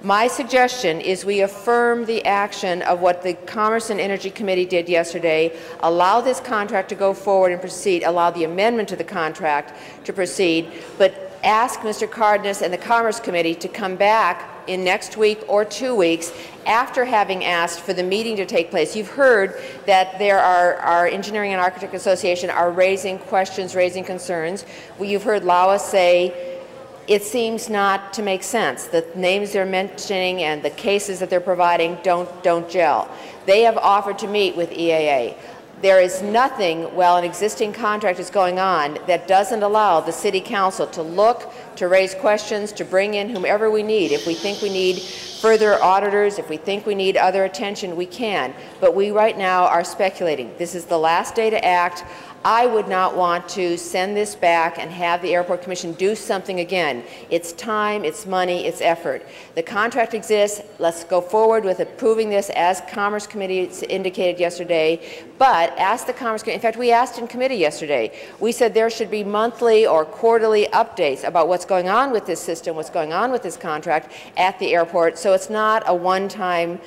My suggestion is we affirm the action of what the Commerce and Energy Committee did yesterday, allow this contract to go forward and proceed, allow the amendment to the contract to proceed, but ask Mr. Cardenas and the Commerce Committee to come back in next week or 2 weeks after having asked for the meeting to take place. You've heard that our Engineering and Architect Association are raising questions, raising concerns. You've heard LAWA say it seems not to make sense. The names they're mentioning and the cases that they're providing don't gel. They have offered to meet with EAA. There is nothing, while an existing contract is going on, that doesn't allow the City Council to look, to raise questions, to bring in whomever we need. If we think we need further auditors, if we think we need other attention, we can. But we right now are speculating. This is the last day to act. I would not want to send this back and have the Airport Commission do something again. It's time, it's money, it's effort. The contract exists. Let's go forward with approving this as Commerce Committee indicated yesterday. But ask the Commerce Committee. In fact, we asked in committee yesterday. We said there should be monthly or quarterly updates about what's going on with this system, what's going on with this contract at the airport, so it's not a one-time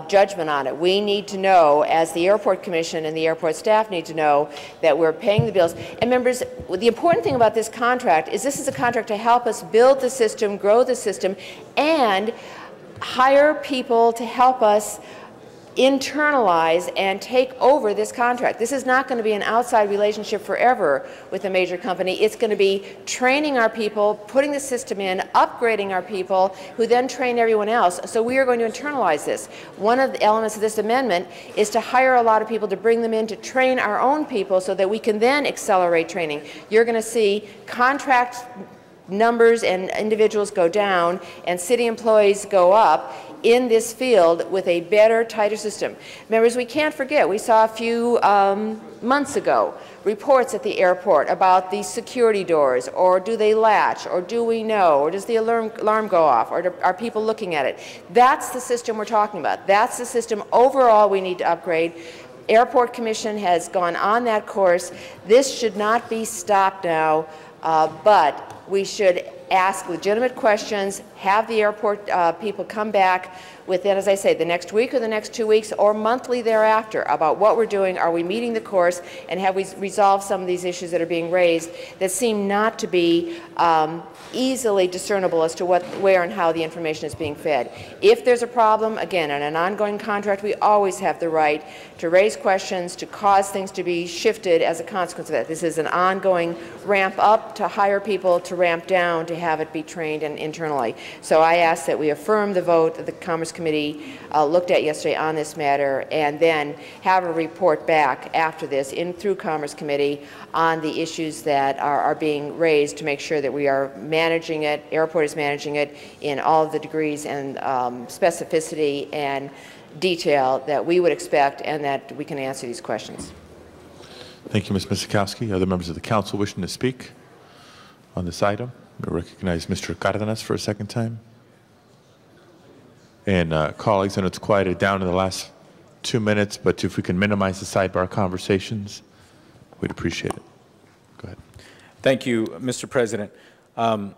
judgment on it. We need to know, as the Airport Commission and the airport staff need to know, that we're paying the bills. And members, the important thing about this contract is this is a contract to help us build the system, grow the system, and hire people to help us internalize and take over this contract. This is not going to be an outside relationship forever with a major company. It's going to be training our people, putting the system in, upgrading our people, who then train everyone else. So we are going to internalize this. One of the elements of this amendment is to hire a lot of people, to bring them in to train our own people so that we can then accelerate training. You're going to see contract numbers and individuals go down and city employees go up in this field with a better, tighter system. Members, we can't forget, we saw a few months ago reports at the airport about the security doors, or do they latch, or do we know, or does the alarm go off, or are people looking at it? That's the system we're talking about. That's the system overall we need to upgrade. Airport Commission has gone on that course. This should not be stopped now, but we should ask legitimate questions, have the airport people come back within, as I say, the next week or the next 2 weeks or monthly thereafter about what we're doing. Are we meeting the course, and have we resolved some of these issues that are being raised that seem not to be easily discernible as to where and how the information is being fed. If there's a problem, again, in an ongoing contract, we always have the right to raise questions, to cause things to be shifted as a consequence of that. This is an ongoing ramp up to hire people, to ramp down to have it be trained and internally. So I ask that we affirm the vote that the Commerce Committee looked at yesterday on this matter, and then have a report back after this through Commerce Committee on the issues that are being raised to make sure that we are managing it, airport is managing it in all of the degrees and specificity and detail that we would expect, and that we can answer these questions. Thank you, Ms. Miskowski. Other members of the council wishing to speak on this item? I recognize Mr. Cardenas for a second time. And colleagues, I know it's quieted down in the last 2 minutes, but if we can minimize the sidebar conversations, we'd appreciate it. Go ahead. Thank you, Mr. President. I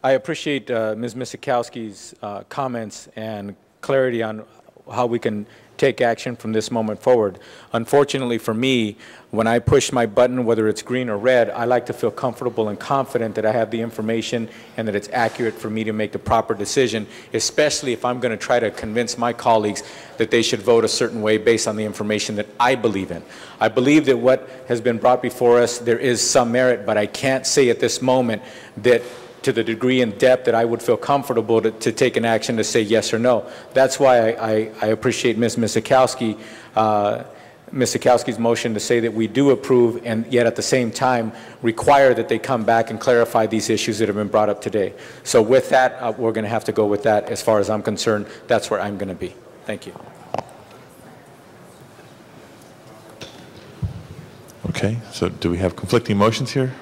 appreciate Ms. Miskowski's comments and clarity on how we can take action from this moment forward. Unfortunately for me, when I push my button, whether it's green or red, I like to feel comfortable and confident that I have the information and that it's accurate for me to make the proper decision, especially if I'm going to try to convince my colleagues that they should vote a certain way based on the information that I believe in. I believe that what has been brought before us, there is some merit, but I can't say at this moment that to the degree and depth that I would feel comfortable to take an action to say yes or no. That's why I appreciate Ms. Miskowski's motion to say that we do approve, and yet at the same time require that they come back and clarify these issues that have been brought up today. So with that, we're going to have to go with that. As far as I'm concerned, that's where I'm going to be. Thank you. Okay, so do we have conflicting motions here?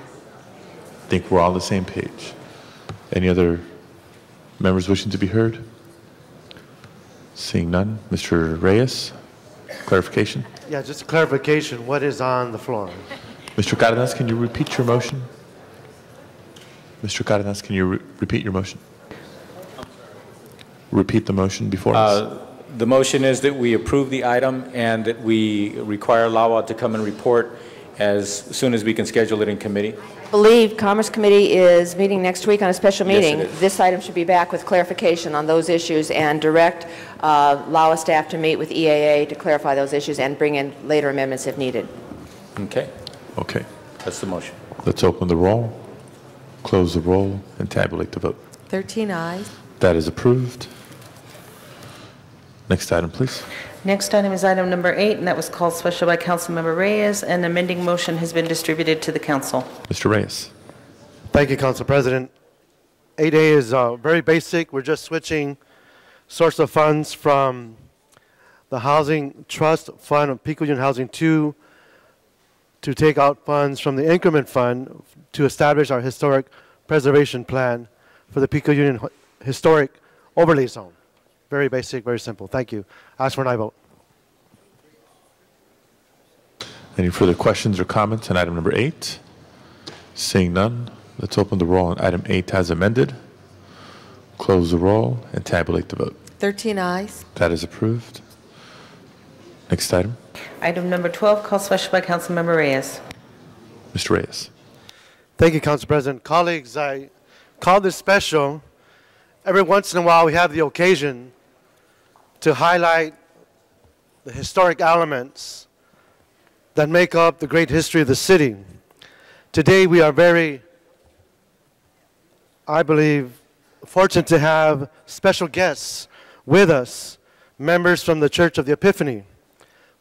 I think we're all on the same page. Any other members wishing to be heard? Seeing none. Mr. Reyes, clarification? Yeah, just a clarification. What is on the floor? Mr. Cardenas, can you repeat your motion? Mr. Cardenas, can you repeat your motion? Repeat the motion before us. The motion is that we approve the item and that we require LAWA to come and report as soon as we can schedule it in committee. I believe Commerce Committee is meeting next week on a special meeting. Yes, it is. This item should be back with clarification on those issues, and direct LAWA staff to meet with EAA to clarify those issues and bring in later amendments if needed. Okay. Okay. That's the motion. Let's open the roll, Close the roll and tabulate the vote. 13 ayes. That is approved. Next item, please. Next item is item number 8, and that was called special by Councilmember Reyes. An amending motion has been distributed to the council. Mr. Reyes. Thank you, Council President. 8A is very basic. We're just switching source of funds from the Housing Trust Fund of Pico Union Housing 2 to take out funds from the Increment Fund to establish our historic preservation plan for the Pico Union Historic Overlay Zone. Very basic, very simple. Thank you. Ask for an aye vote. Any further questions or comments on item number 8? Seeing none, let's open the roll on item 8 as amended. Close the roll and tabulate the vote. 13 ayes. That is approved. Next item. Item number 12, called special by Councilmember Reyes. Mr. Reyes. Thank you, Council President. Colleagues, I call this special. Every once in a while, we have the occasion to highlight the historic elements that make up the great history of the city. Today, we are very, I believe, fortunate to have special guests with us, members from the Church of the Epiphany.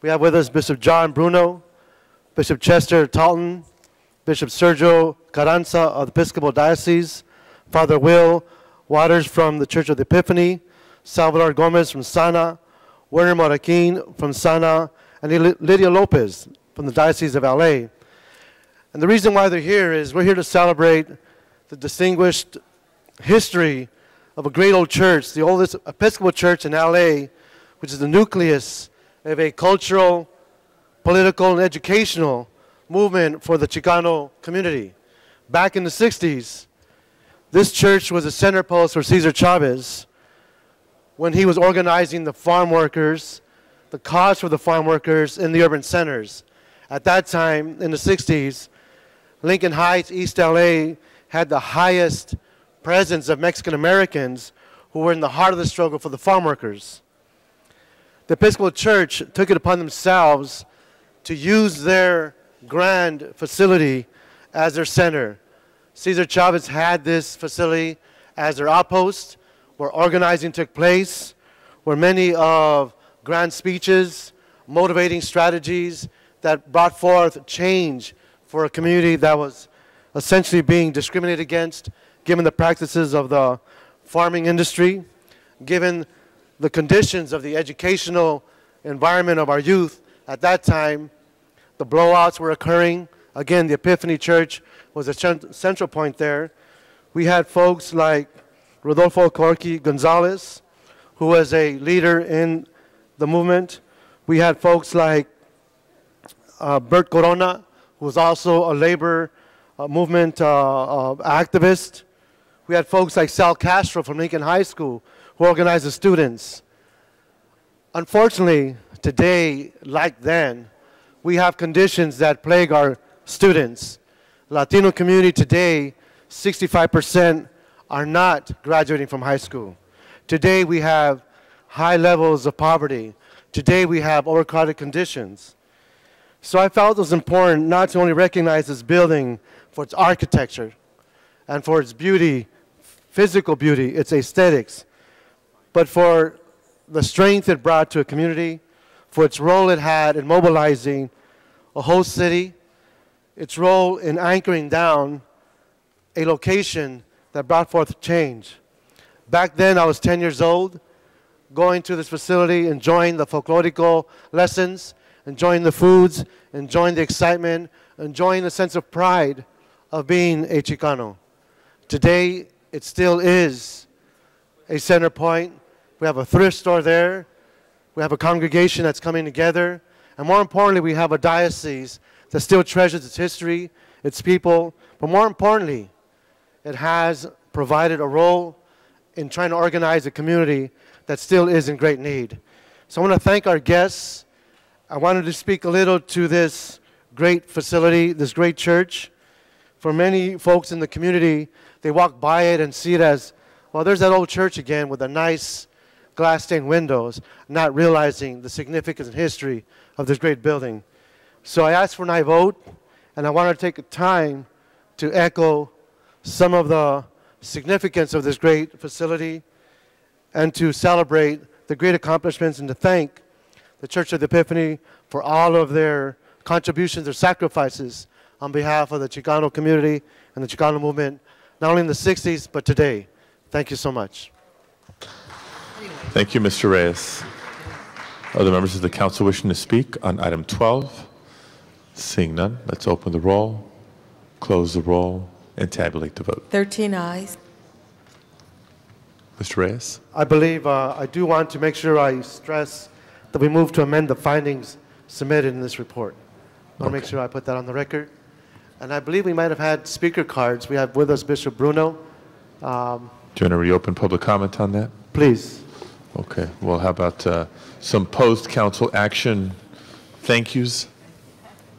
We have with us Bishop John Bruno, Bishop Chester Talton, Bishop Sergio Carranza of the Episcopal Diocese, Father Will Waters from the Church of the Epiphany, Salvador Gomez from Sana, Werner Moraquin from Sana, and Lydia Lopez from the Diocese of LA. And the reason why they're here is we're here to celebrate the distinguished history of a great old church, the oldest Episcopal church in LA, which is the nucleus of a cultural, political, and educational movement for the Chicano community. Back in the 60s, this church was a center post for Cesar Chavez when he was organizing the farm workers, the cause for the farm workers in the urban centers. At that time, in the 60s, Lincoln Heights, East LA, had the highest presence of Mexican Americans who were in the heart of the struggle for the farm workers. The Episcopal Church took it upon themselves to use their grand facility as their center. Cesar Chavez had this facility as their outpost, where organizing took place, where many of grand speeches, motivating strategies that brought forth change for a community that was essentially being discriminated against, given the practices of the farming industry, given the conditions of the educational environment of our youth. At that time, the blowouts were occurring. Again, the Epiphany Church was a central point there. We had folks like Rodolfo Corky Gonzalez, who was a leader in the movement. We had folks like Bert Corona, who was also a labor movement activist. We had folks like Sal Castro from Lincoln High School, who organized the students. Unfortunately, today, like then, we have conditions that plague our students. Latino community today, 65% are not graduating from high school. Today we have high levels of poverty. Today we have overcrowded conditions. So I felt it was important not to only recognize this building for its architecture and for its beauty, physical beauty, its aesthetics, but for the strength it brought to a community, for its role it had in mobilizing a whole city, its role in anchoring down a location that brought forth change. Back then, I was 10 years old, going to this facility, enjoying the folklorical lessons, enjoying the foods, enjoying the excitement, enjoying the sense of pride of being a Chicano. Today, it still is a center point. We have a thrift store there. We have a congregation that's coming together. And more importantly, we have a diocese that still treasures its history, its people. But more importantly, it has provided a role in trying to organize a community that still is in great need. So I want to thank our guests. I wanted to speak a little to this great facility, this great church. For many folks in the community, they walk by it and see it as, well, there's that old church again with the nice glass-stained windows, not realizing the significance and history of this great building. So I asked for an aye vote, and I want to take time to echo some of the significance of this great facility and to celebrate the great accomplishments and to thank the Church of the Epiphany for all of their contributions, their sacrifices on behalf of the Chicano community and the Chicano movement, not only in the 60s, but today. Thank you so much. Thank you, Mr. Reyes. Other members of the council wishing to speak on item 12? Seeing none, let's open the roll, close the roll, and tabulate the vote. 13 ayes. Mr. Reyes? I believe I do want to make sure I stress that we move to amend the findings submitted in this report. I want to make sure I put that on the record. And I believe we might have had speaker cards. We have with us Bishop Bruno. Do you want to reopen public comment on that? Please. Okay. Well, how about some post-council action thank yous?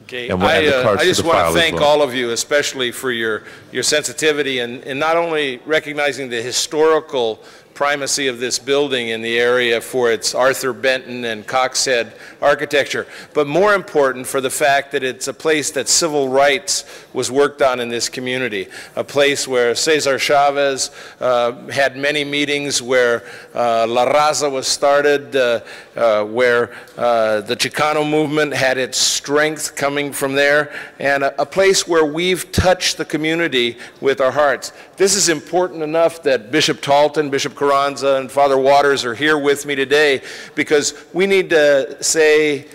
Okay, And we'll add the cards I to just the want file to as thank well. all of you, especially for your sensitivity and not only recognizing the historical primacy of this building in the area for its Arthur Benton and Coxhead architecture, but more important for the fact that it's a place that civil rights was worked on in this community, a place where Cesar Chavez had many meetings, where La Raza was started, where the Chicano movement had its strength coming from there, and a place where we've touched the community with our hearts. This is important enough that Bishop Talton, Bishop Carranza, and Father Waters are here with me today, because we need to say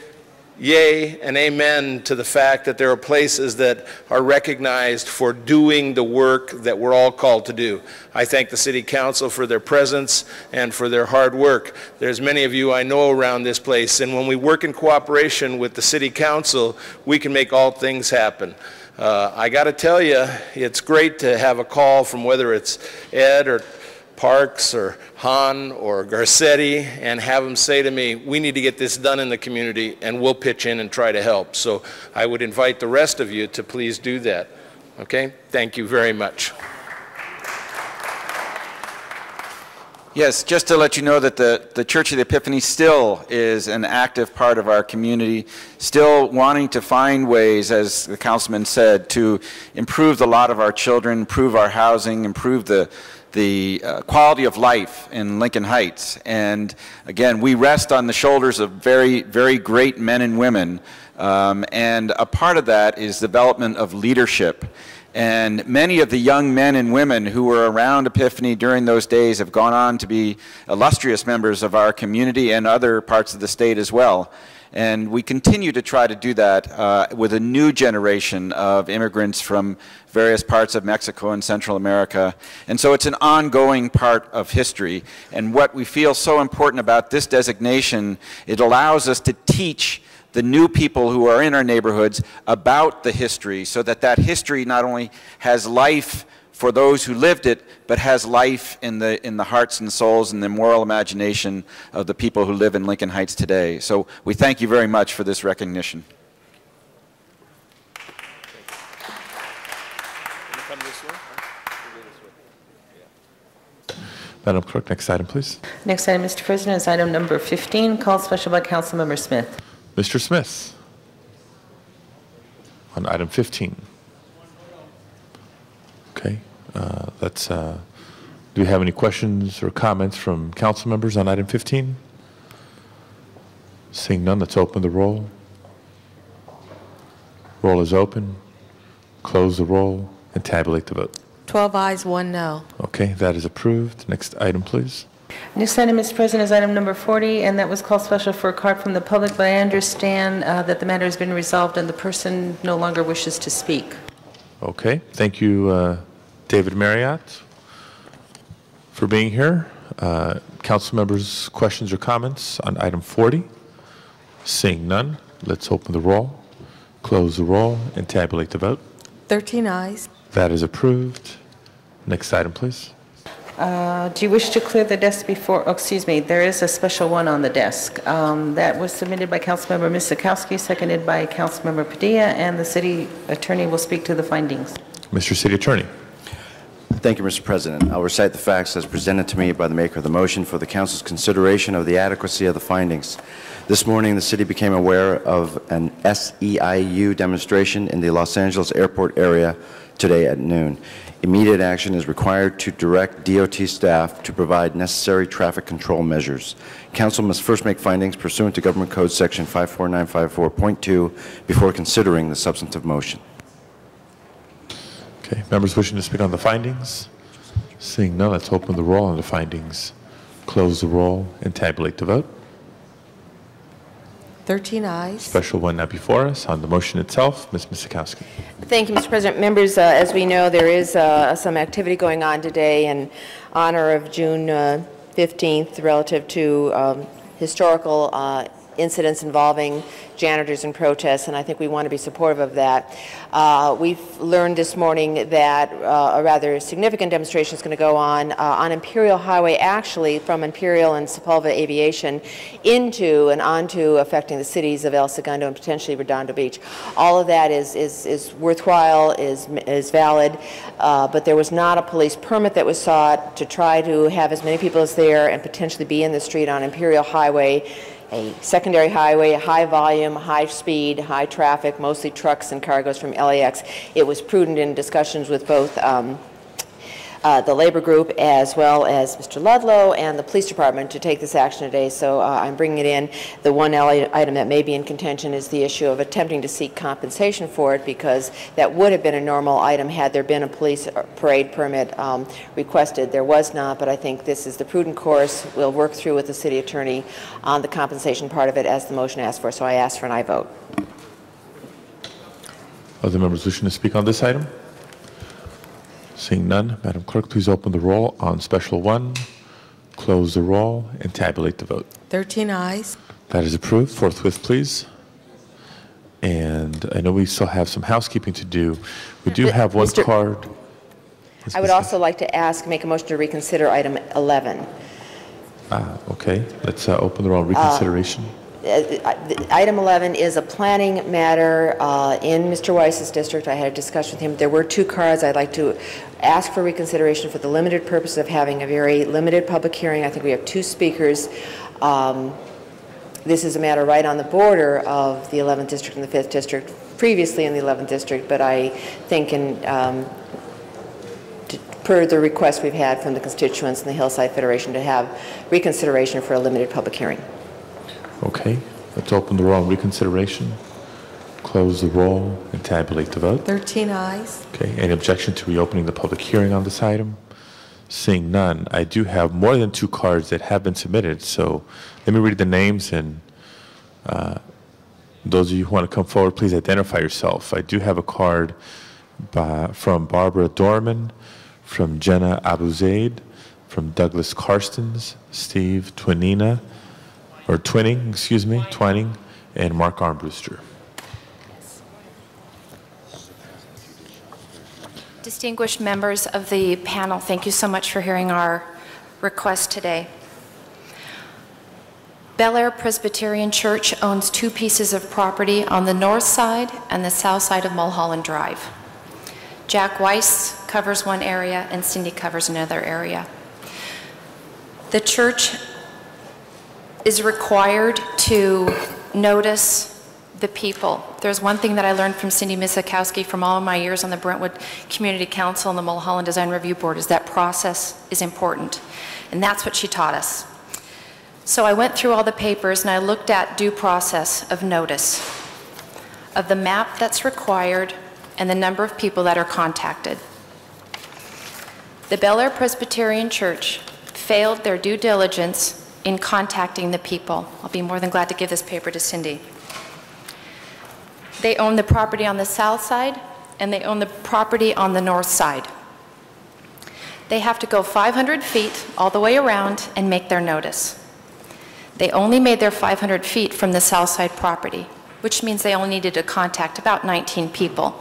yay and amen to the fact that there are places that are recognized for doing the work that we're all called to do. I thank the City Council for their presence and for their hard work. There's many of you I know around this place, and when we work in cooperation with the City Council, we can make all things happen. I got to tell you, it's great to have a call from whether it's Ed or Parks or Han or Garcetti and have them say to me, we need to get this done in the community and we'll pitch in and try to help. So I would invite the rest of you to please do that. Okay? Thank you very much. Yes, just to let you know that the Church of the Epiphany still is an active part of our community, still wanting to find ways, as the councilman said, to improve the lot of our children, improve our housing, improve the quality of life in Lincoln Heights. And again, we rest on the shoulders of very, very great men and women. And a part of that is development of leadership. And many of the young men and women who were around Epiphany during those days have gone on to be illustrious members of our community and other parts of the state as well. And we continue to try to do that with a new generation of immigrants from various parts of Mexico and Central America. And so it's an ongoing part of history. And what we feel so important about this designation, it allows us to teach the new people who are in our neighborhoods about the history, so that that history not only has life for those who lived it, but has life in the hearts and souls and the moral imagination of the people who live in Lincoln Heights today. So we thank you very much for this recognition. Madam Clerk, next item, please. Next item, Mr. President, is item number 15, called special by Councilmember Smith. Mr. Smith, on item 15. Okay, do we have any questions or comments from council members on item 15? Seeing none, let's open the roll. Roll is open. Close the roll and tabulate the vote. 12 ayes, 1 no. Okay, that is approved. Next item, please. Next item, Mr. President, is item number 40, and that was called special for a card from the public, but I understand that the matter has been resolved and the person no longer wishes to speak. Okay, thank you, David Marriott, for being here. Council members, questions or comments on item 40? Seeing none, let's open the roll, close the roll, and tabulate the vote. 13 ayes. That is approved. Next item, please. Do you wish to clear the desk before, oh, excuse me, there is a special one on the desk. That was submitted by Councilmember Misakowski, seconded by Councilmember Padilla, and the city attorney will speak to the findings. Mr. City Attorney. Thank you, Mr. President. I'll recite the facts as presented to me by the maker of the motion for the Council's consideration of the adequacy of the findings. This morning, the city became aware of an SEIU demonstration in the Los Angeles airport area today at noon. Immediate action is required to direct DOT staff to provide necessary traffic control measures. Council must first make findings pursuant to Government Code Section 54954.2 before considering the substantive motion. Okay, members wishing to speak on the findings? Seeing none, let's open the roll on the findings, close the roll, and tabulate the vote. 13 ayes. Special one now before us. On the motion itself, Ms. Misikowski. Thank you, Mr. President. Members, as we know, there is some activity going on today in honor of June 15th relative to historical incidents involving janitors and protests, and I think we want to be supportive of that. We've learned this morning that a rather significant demonstration is going to go on Imperial Highway, actually from Imperial and Sepulveda Aviation into and onto affecting the cities of El Segundo and potentially Redondo Beach. All of that is worthwhile, is valid, but there was not a police permit that was sought to try to have as many people as there and potentially be in the street on Imperial Highway, a secondary highway, high volume, high speed, high traffic, mostly trucks and cargoes from LAX. It was prudent in discussions with both the labor group as well as Mr. Ludlow and the police department to take this action today, so I'm bringing it in. The one item that may be in contention is the issue of attempting to seek compensation for it, because that would have been a normal item had there been a police parade permit requested. There was not, but I think this is the prudent course. We'll work through with the city attorney on the compensation part of it as the motion asks for, so I ask for an aye vote. Other members wishing to speak on this item? Seeing none, Madam Clerk, please open the roll on Special 1, close the roll, and tabulate the vote. 13 ayes. That is approved. Forthwith, please. And I know we still have some housekeeping to do. We do have one card. I would also like to make a motion to reconsider item 11. Okay. Let's open the roll on reconsideration. Item 11 is a planning matter in Mr. Weiss's district. I had a discussion with him. There were two cards. I'd like to ask for reconsideration for the limited purpose of having a very limited public hearing. I think we have two speakers. This is a matter right on the border of the 11th district and the 5th district, previously in the 11th district, but I think per the request we've had from the constituents and the Hillside Federation to have reconsideration for a limited public hearing. Okay, let's open the roll on reconsideration, close the roll, and tabulate the vote. 13 ayes. Okay, any objection to reopening the public hearing on this item? Seeing none, I do have more than two cards that have been submitted, so let me read the names, and those of you who want to come forward, please identify yourself. I do have a card from Barbara Dorman, from Jenna Abuzaid, from Douglas Karstens, Steve Twining, and Mark Armbruster. Distinguished members of the panel, thank you so much for hearing our request today. Bel Air Presbyterian Church owns two pieces of property on the north side and the south side of Mulholland Drive. Jack Weiss covers one area and Cindy covers another area. The church is required to notice the people. There's one thing that I learned from Cindy Misikowski from all of my years on the Brentwood Community Council and the Mulholland Design Review Board is that process is important. And that's what she taught us. So I went through all the papers and I looked at due process of notice, of the map that's required and the number of people that are contacted. The Bel Air Presbyterian Church failed their due diligence in contacting the people. I'll be more than glad to give this paper to Cindy. They own the property on the south side and they own the property on the north side. They have to go 500 feet all the way around and make their notice. They only made their 500 feet from the south side property, which means they only needed to contact about 19 people.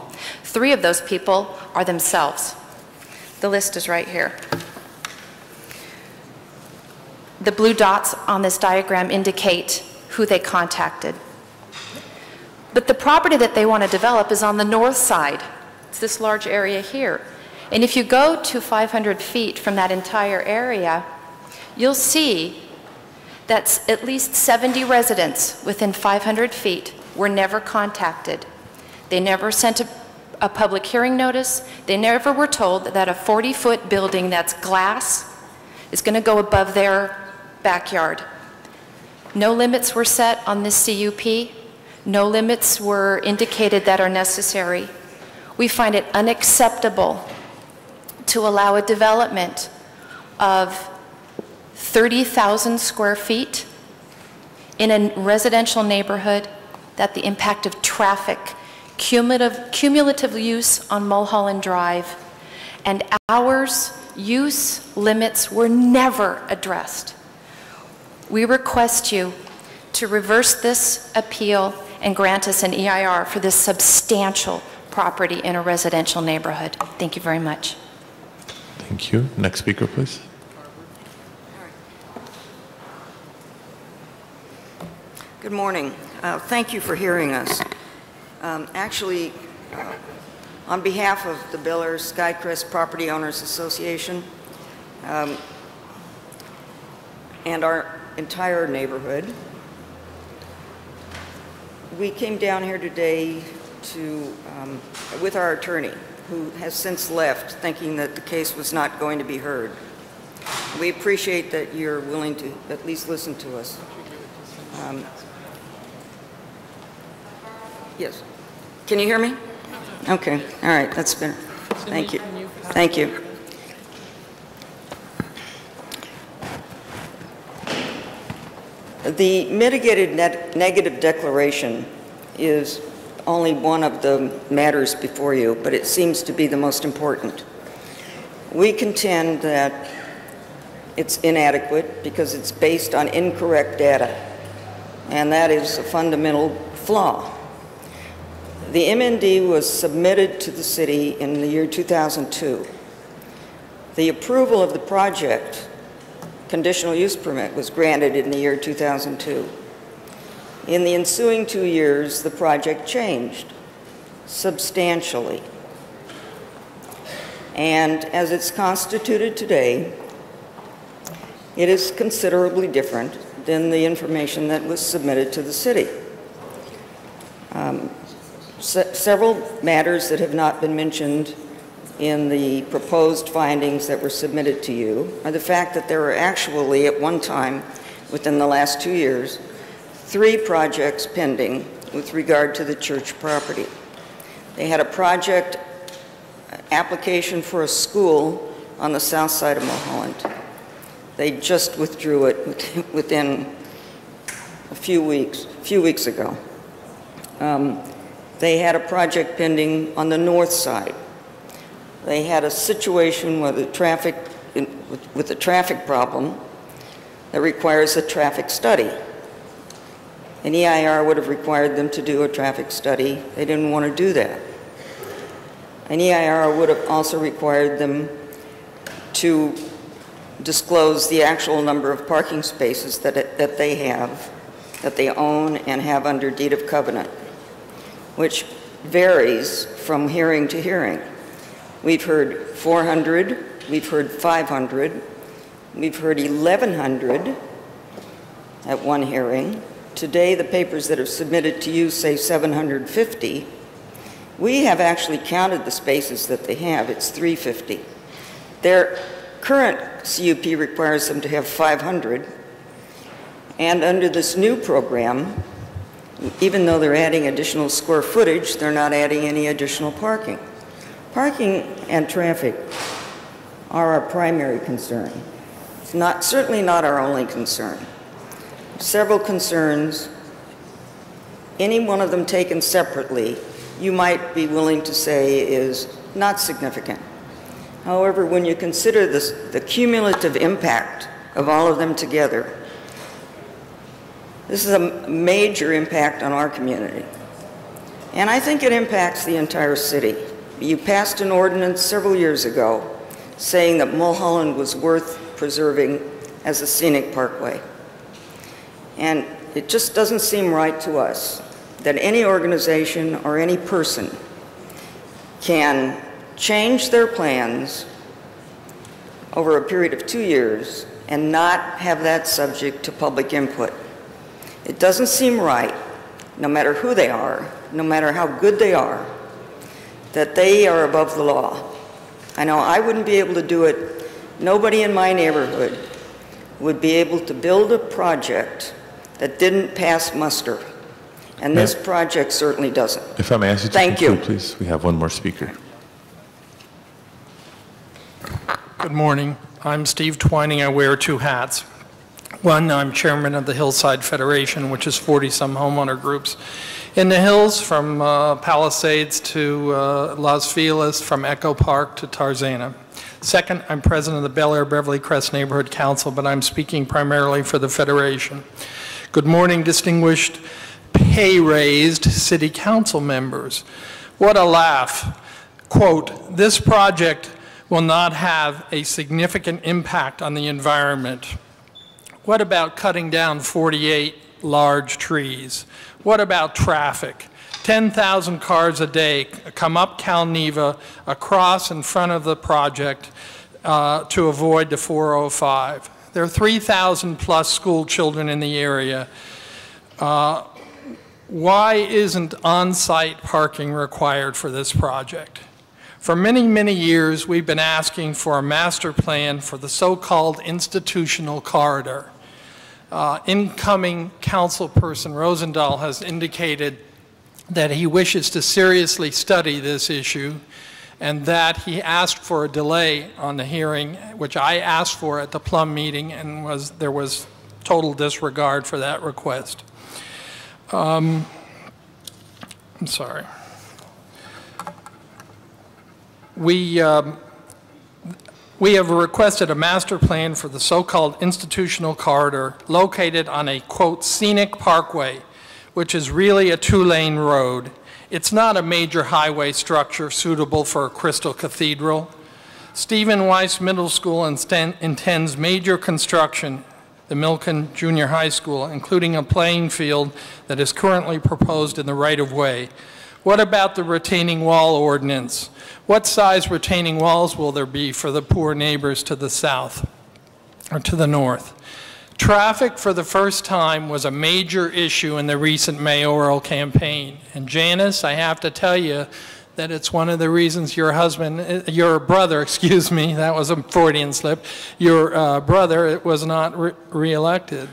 3 of those people are themselves. The list is right here. The blue dots on this diagram indicate who they contacted. But the property that they want to develop is on the north side. It's this large area here. And if you go to 500 feet from that entire area, you'll see that at least 70 residents within 500 feet were never contacted. They never sent a public hearing notice. They never were told that a 40-foot building that's glass is going to go above their backyard. No limits were set on this CUP. No limits were indicated that are necessary. We find it unacceptable to allow a development of 30,000 square feet in a residential neighborhood, that the impact of traffic, cumulative use on Mulholland Drive, and hours use limits were never addressed. We request you to reverse this appeal and grant us an EIR for this substantial property in a residential neighborhood. Thank you very much. Thank you. Next speaker, please. Good morning. Thank you for hearing us. Actually, on behalf of the Billers Skycrest Property Owners Association and our entire neighborhood, we came down here today with our attorney, who has since left, thinking that the case was not going to be heard. We appreciate that you're willing to at least listen to us. Yes. Can you hear me? Okay. All right. That's better. Thank you. Thank you. The mitigated negative declaration is only one of the matters before you, but it seems to be the most important. We contend that it's inadequate because it's based on incorrect data, and that is a fundamental flaw. The MND was submitted to the city in the year 2002. The approval of the project, conditional use permit, was granted in the year 2002. In the ensuing 2 years, the project changed substantially. And as it's constituted today, it is considerably different than the information that was submitted to the city. Several matters that have not been mentioned in the proposed findings that were submitted to you are the fact that there were actually, at one time, within the last 2 years, 3 projects pending with regard to the church property. They had a project application for a school on the south side of Mulholland. They just withdrew it within a few weeks ago. They had a project pending on the north side. They had a situation with a traffic problem that requires a traffic study. An EIR would have required them to do a traffic study. They didn't want to do that. An EIR would have also required them to disclose the actual number of parking spaces that they own and have under deed of covenant, which varies from hearing to hearing. We've heard 400, we've heard 500, we've heard 1,100 at one hearing. Today, the papers that are submitted to you say 750. We have actually counted the spaces that they have. It's 350. Their current CUP requires them to have 500. And under this new program, even though they're adding additional square footage, they're not adding any additional parking. Parking and traffic are our primary concern. It's certainly not our only concern. Several concerns, any one of them taken separately, you might be willing to say is not significant. However, when you consider the cumulative impact of all of them together, this is a major impact on our community. And I think it impacts the entire city. You passed an ordinance several years ago saying that Mulholland was worth preserving as a scenic parkway. And it just doesn't seem right to us that any organization or any person can change their plans over a period of 2 years and not have that subject to public input. It doesn't seem right, no matter who they are, no matter how good they are, that they are above the law. I know I wouldn't be able to do it. Nobody in my neighborhood would be able to build a project that didn't pass muster. And this project certainly doesn't. If I may ask you to Thank conclude, you. please. We have one more speaker. Good morning. I'm Steve Twining. I wear two hats. One, I'm chairman of the Hillside Federation, which is 40-some homeowner groups in the hills, from Palisades to Los Feliz, from Echo Park to Tarzana. Second, I'm president of the Bel Air Beverly Crest Neighborhood Council, but I'm speaking primarily for the Federation. Good morning, distinguished pay-raised city council members. What a laugh. Quote, this project will not have a significant impact on the environment. What about cutting down 48 large trees? What about traffic? 10,000 cars a day come up Cal Neva, across in front of the project to avoid the 405. There are 3,000 plus school children in the area. Why isn't on-site parking required for this project? For many, many years, we've been asking for a master plan for the so-called institutional corridor. Incoming councilperson Rosendahl has indicated that he wishes to seriously study this issue, and that he asked for a delay on the hearing, which I asked for at the Plum meeting, and there was total disregard for that request. I'm sorry. We have requested a master plan for the so-called institutional corridor located on a, quote, scenic parkway, which is really a two-lane road. It's not a major highway structure suitable for a Crystal Cathedral. Stephen Weiss Middle School intends major construction, the Milken Junior High School, including a playing field that is currently proposed in the right-of-way. What about the retaining wall ordinance? What size retaining walls will there be for the poor neighbors to the south or to the north? Traffic for the first time was a major issue in the recent mayoral campaign. And Janice, I have to tell you that it's one of the reasons your brother, excuse me, that was a Freudian slip, your brother was not re-elected.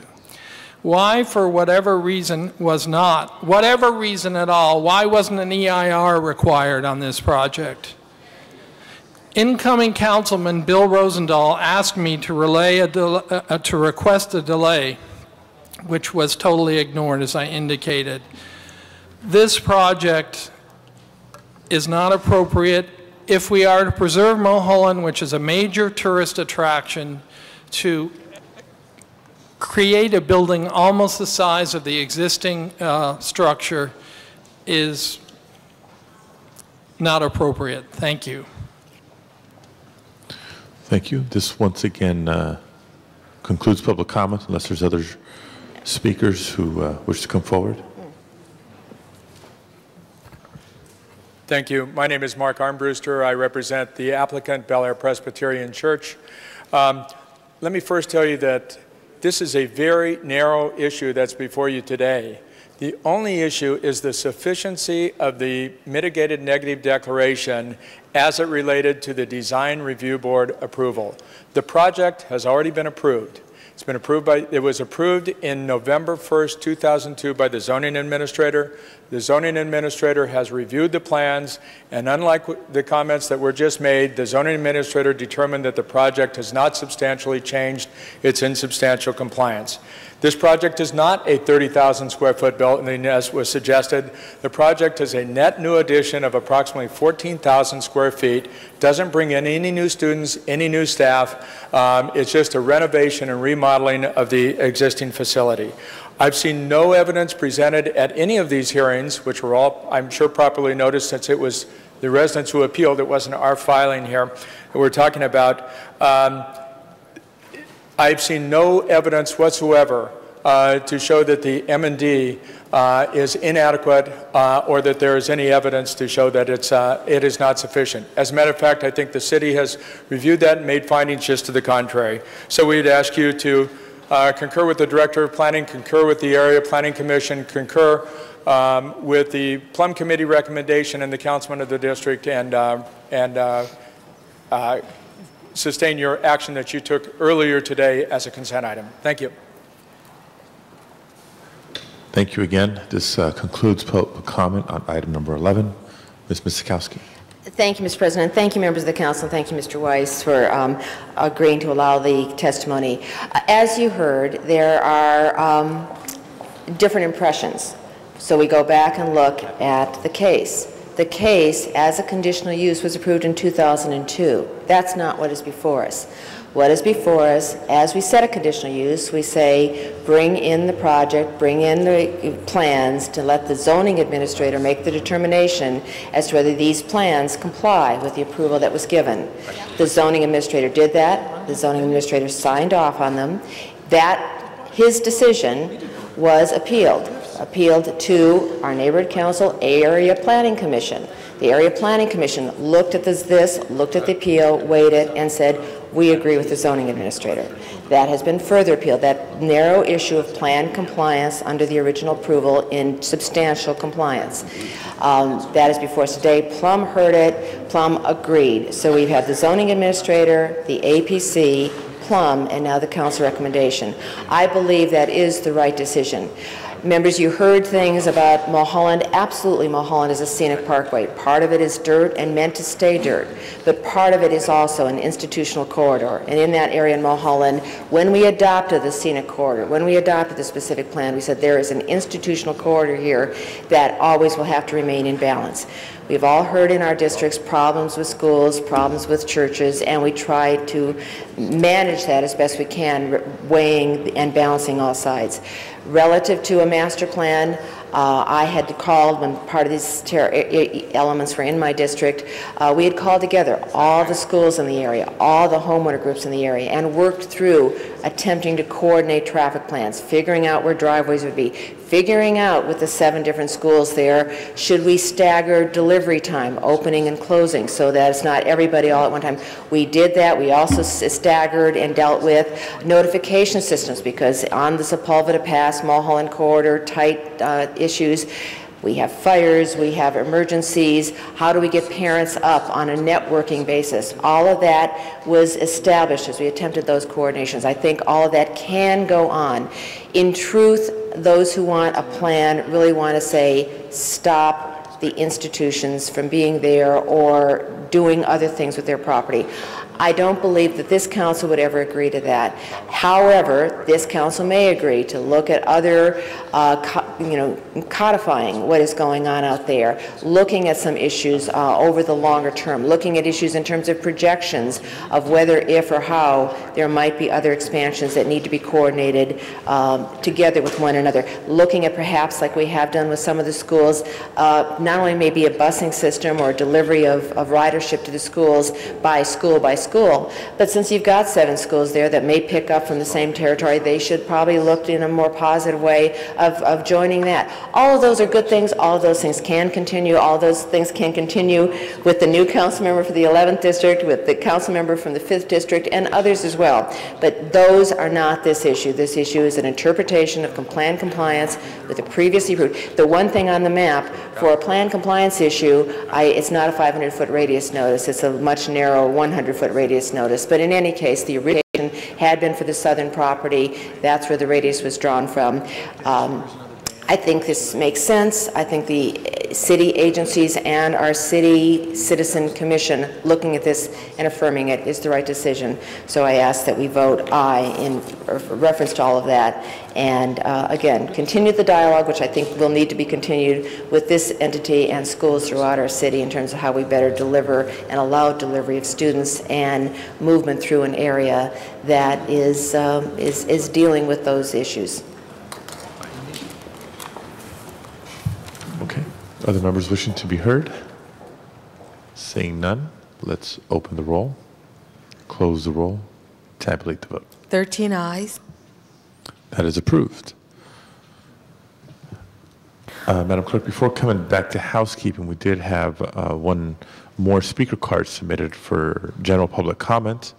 Why, for whatever reason, whatever reason at all, why wasn't an EIR required on this project? Incoming Councilman Bill Rosendahl asked me to request a delay, which was totally ignored, as I indicated. This project is not appropriate if we are to preserve Mulholland, which is a major tourist attraction, to create a building almost the size of the existing structure is not appropriate. Thank you. Thank you. This once again concludes public comment, unless there's other speakers who wish to come forward. Thank you. My name is Mark Armbruster. I represent the applicant, Bel Air Presbyterian Church. Let me first tell you that this is a very narrow issue that's before you today. The only issue is the sufficiency of the mitigated negative declaration as it related to the Design Review Board approval. The project has already been approved. It's been approved it was approved in November 1st, 2002 by the zoning administrator. The zoning administrator has reviewed the plans, and unlike the comments that were just made, the zoning administrator determined that the project has not substantially changed its insubstantial compliance. This project is not a 30,000 square foot building as was suggested. The project is a net new addition of approximately 14,000 square feet. Doesn't bring in any new students, any new staff. It's just a renovation and remodeling of the existing facility. I've seen no evidence presented at any of these hearings, which were all, I'm sure, properly noticed since it was the residents who appealed. It wasn't our filing here that we're talking about. I've seen no evidence whatsoever to show that the M&D is inadequate or that there is any evidence to show that it is not sufficient. As a matter of fact, I think the city has reviewed that and made findings just to the contrary. So we'd ask you to concur with the Director of Planning, concur with the Area Planning Commission, concur with the Plum Committee recommendation and the councilman of the district, and sustain your action that you took earlier today as a consent item. Thank you. Thank you again. This concludes public comment on item number 11. Ms. Miskowski. Thank you, Mr. President. Thank you, members of the council. Thank you, Mr. Weiss, for agreeing to allow the testimony. As you heard, there are different impressions. So we go back and look at the case. The case, as a conditional use, was approved in 2002. That's not what is before us. What is before us, as we set a conditional use, we say bring in the project, bring in the plans to let the zoning administrator make the determination as to whether these plans comply with the approval that was given. The zoning administrator did that. The zoning administrator signed off on them. His decision was appealed to our neighborhood council area planning commission. The area planning commission looked at looked at the appeal, weighed it, and said, we agree with the zoning administrator. That has been further appealed. That narrow issue of plan compliance under the original approval in substantial compliance. That is before us today. Plum heard it. Plum agreed. So we've had the zoning administrator, the APC, Plum, and now the council recommendation. I believe that is the right decision. Members, you heard things about Mulholland. Absolutely, Mulholland is a scenic parkway. Part of it is dirt and meant to stay dirt, but part of it is also an institutional corridor. And in that area in Mulholland, when we adopted the scenic corridor, when we adopted the specific plan, we said there is an institutional corridor here that always will have to remain in balance. We've all heard in our districts problems with schools, problems with churches, and we try to manage that as best we can, weighing and balancing all sides. Relative to a master plan, I had to call when part of these elements were in my district. We had called together all the schools in the area, all the homeowner groups in the area, and worked through attempting to coordinate traffic plans, figuring out where driveways would be, figuring out with the 7 different schools there, should we stagger delivery time, opening and closing, so that it's not everybody all at one time. We did that. We also staggered and dealt with notification systems, because on the Sepulveda Pass, Mulholland corridor, tight issues, we have fires, we have emergencies. How do we get parents up on a networking basis? All of that was established as we attempted those coordinations. I think all of that can go on. In truth, those who want a plan really want to say, stop the institutions from being there or doing other things with their property. I don't believe that this council would ever agree to that. However, this council may agree to look at other, codifying what is going on out there, looking at some issues over the longer term, looking at issues in terms of projections of whether, if, or how there might be other expansions that need to be coordinated together with one another, looking at perhaps, like we have done with some of the schools, not only maybe a busing system or delivery of ridership to the schools by school, but since you've got 7 schools there that may pick up from the same territory, they should probably look in a more positive way of joining that. All of those are good things. All of those things can continue. All of those things can continue with the new council member for the 11th district, with the council member from the 5th district, and others as well. But those are not this issue. This issue is an interpretation of plan compliance with the previously approved. The one thing on the map for a plan compliance issue, it's not a 500-foot radius notice. It's a much narrower 100-foot radius notice. But in any case, the origination had been for the southern property. That's where the radius was drawn from. I think this makes sense. I think the city agencies and our city citizen commission looking at this and affirming it is the right decision. So I ask that we vote aye in reference to all of that. And again, continue the dialogue, which I think will need to be continued with this entity and schools throughout our city in terms of how we better deliver and allow delivery of students and movement through an area that is dealing with those issues. Okay. Other members wishing to be heard? Seeing none, let's open the roll, close the roll, tabulate the vote. 13 ayes. That is approved. Madam Clerk, before coming back to housekeeping, we did have one more speaker card submitted for general public comment.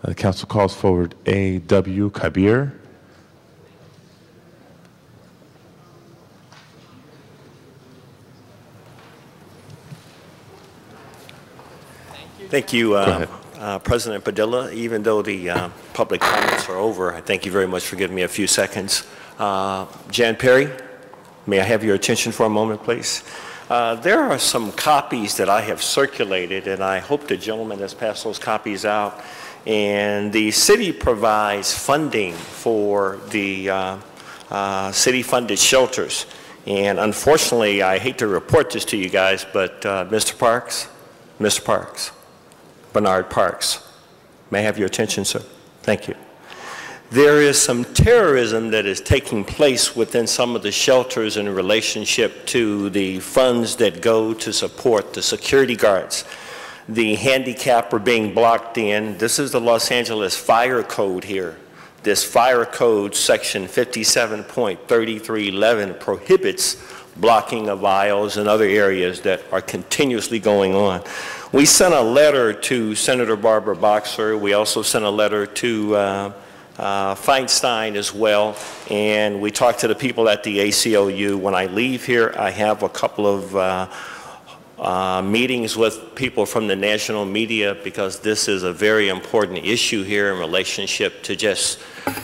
The council calls forward A.W. Kabir. Thank you, President Padilla. Even though the public comments are over, I thank you very much for giving me a few seconds. Jan Perry, may I have your attention for a moment, please? There are some copies that I have circulated, and I hope the gentleman has passed those copies out. And the city provides funding for the city-funded shelters. And unfortunately, I hate to report this to you guys, but Mr. Parks, Bernard Parks, may I have your attention, sir? Thank you. There is some terrorism that is taking place within some of the shelters in relationship to the funds that go to support the security guards. The handicapped are being blocked in. This is the Los Angeles Fire Code here. This fire code, section 57.3311, prohibits blocking of aisles and other areas that are continuously going on. We sent a letter to Senator Barbara Boxer. We also sent a letter to Feinstein as well, and we talked to the people at the ACLU. When I leave here, I have a couple of meetings with people from the national media, because this is a very important issue here in relationship to just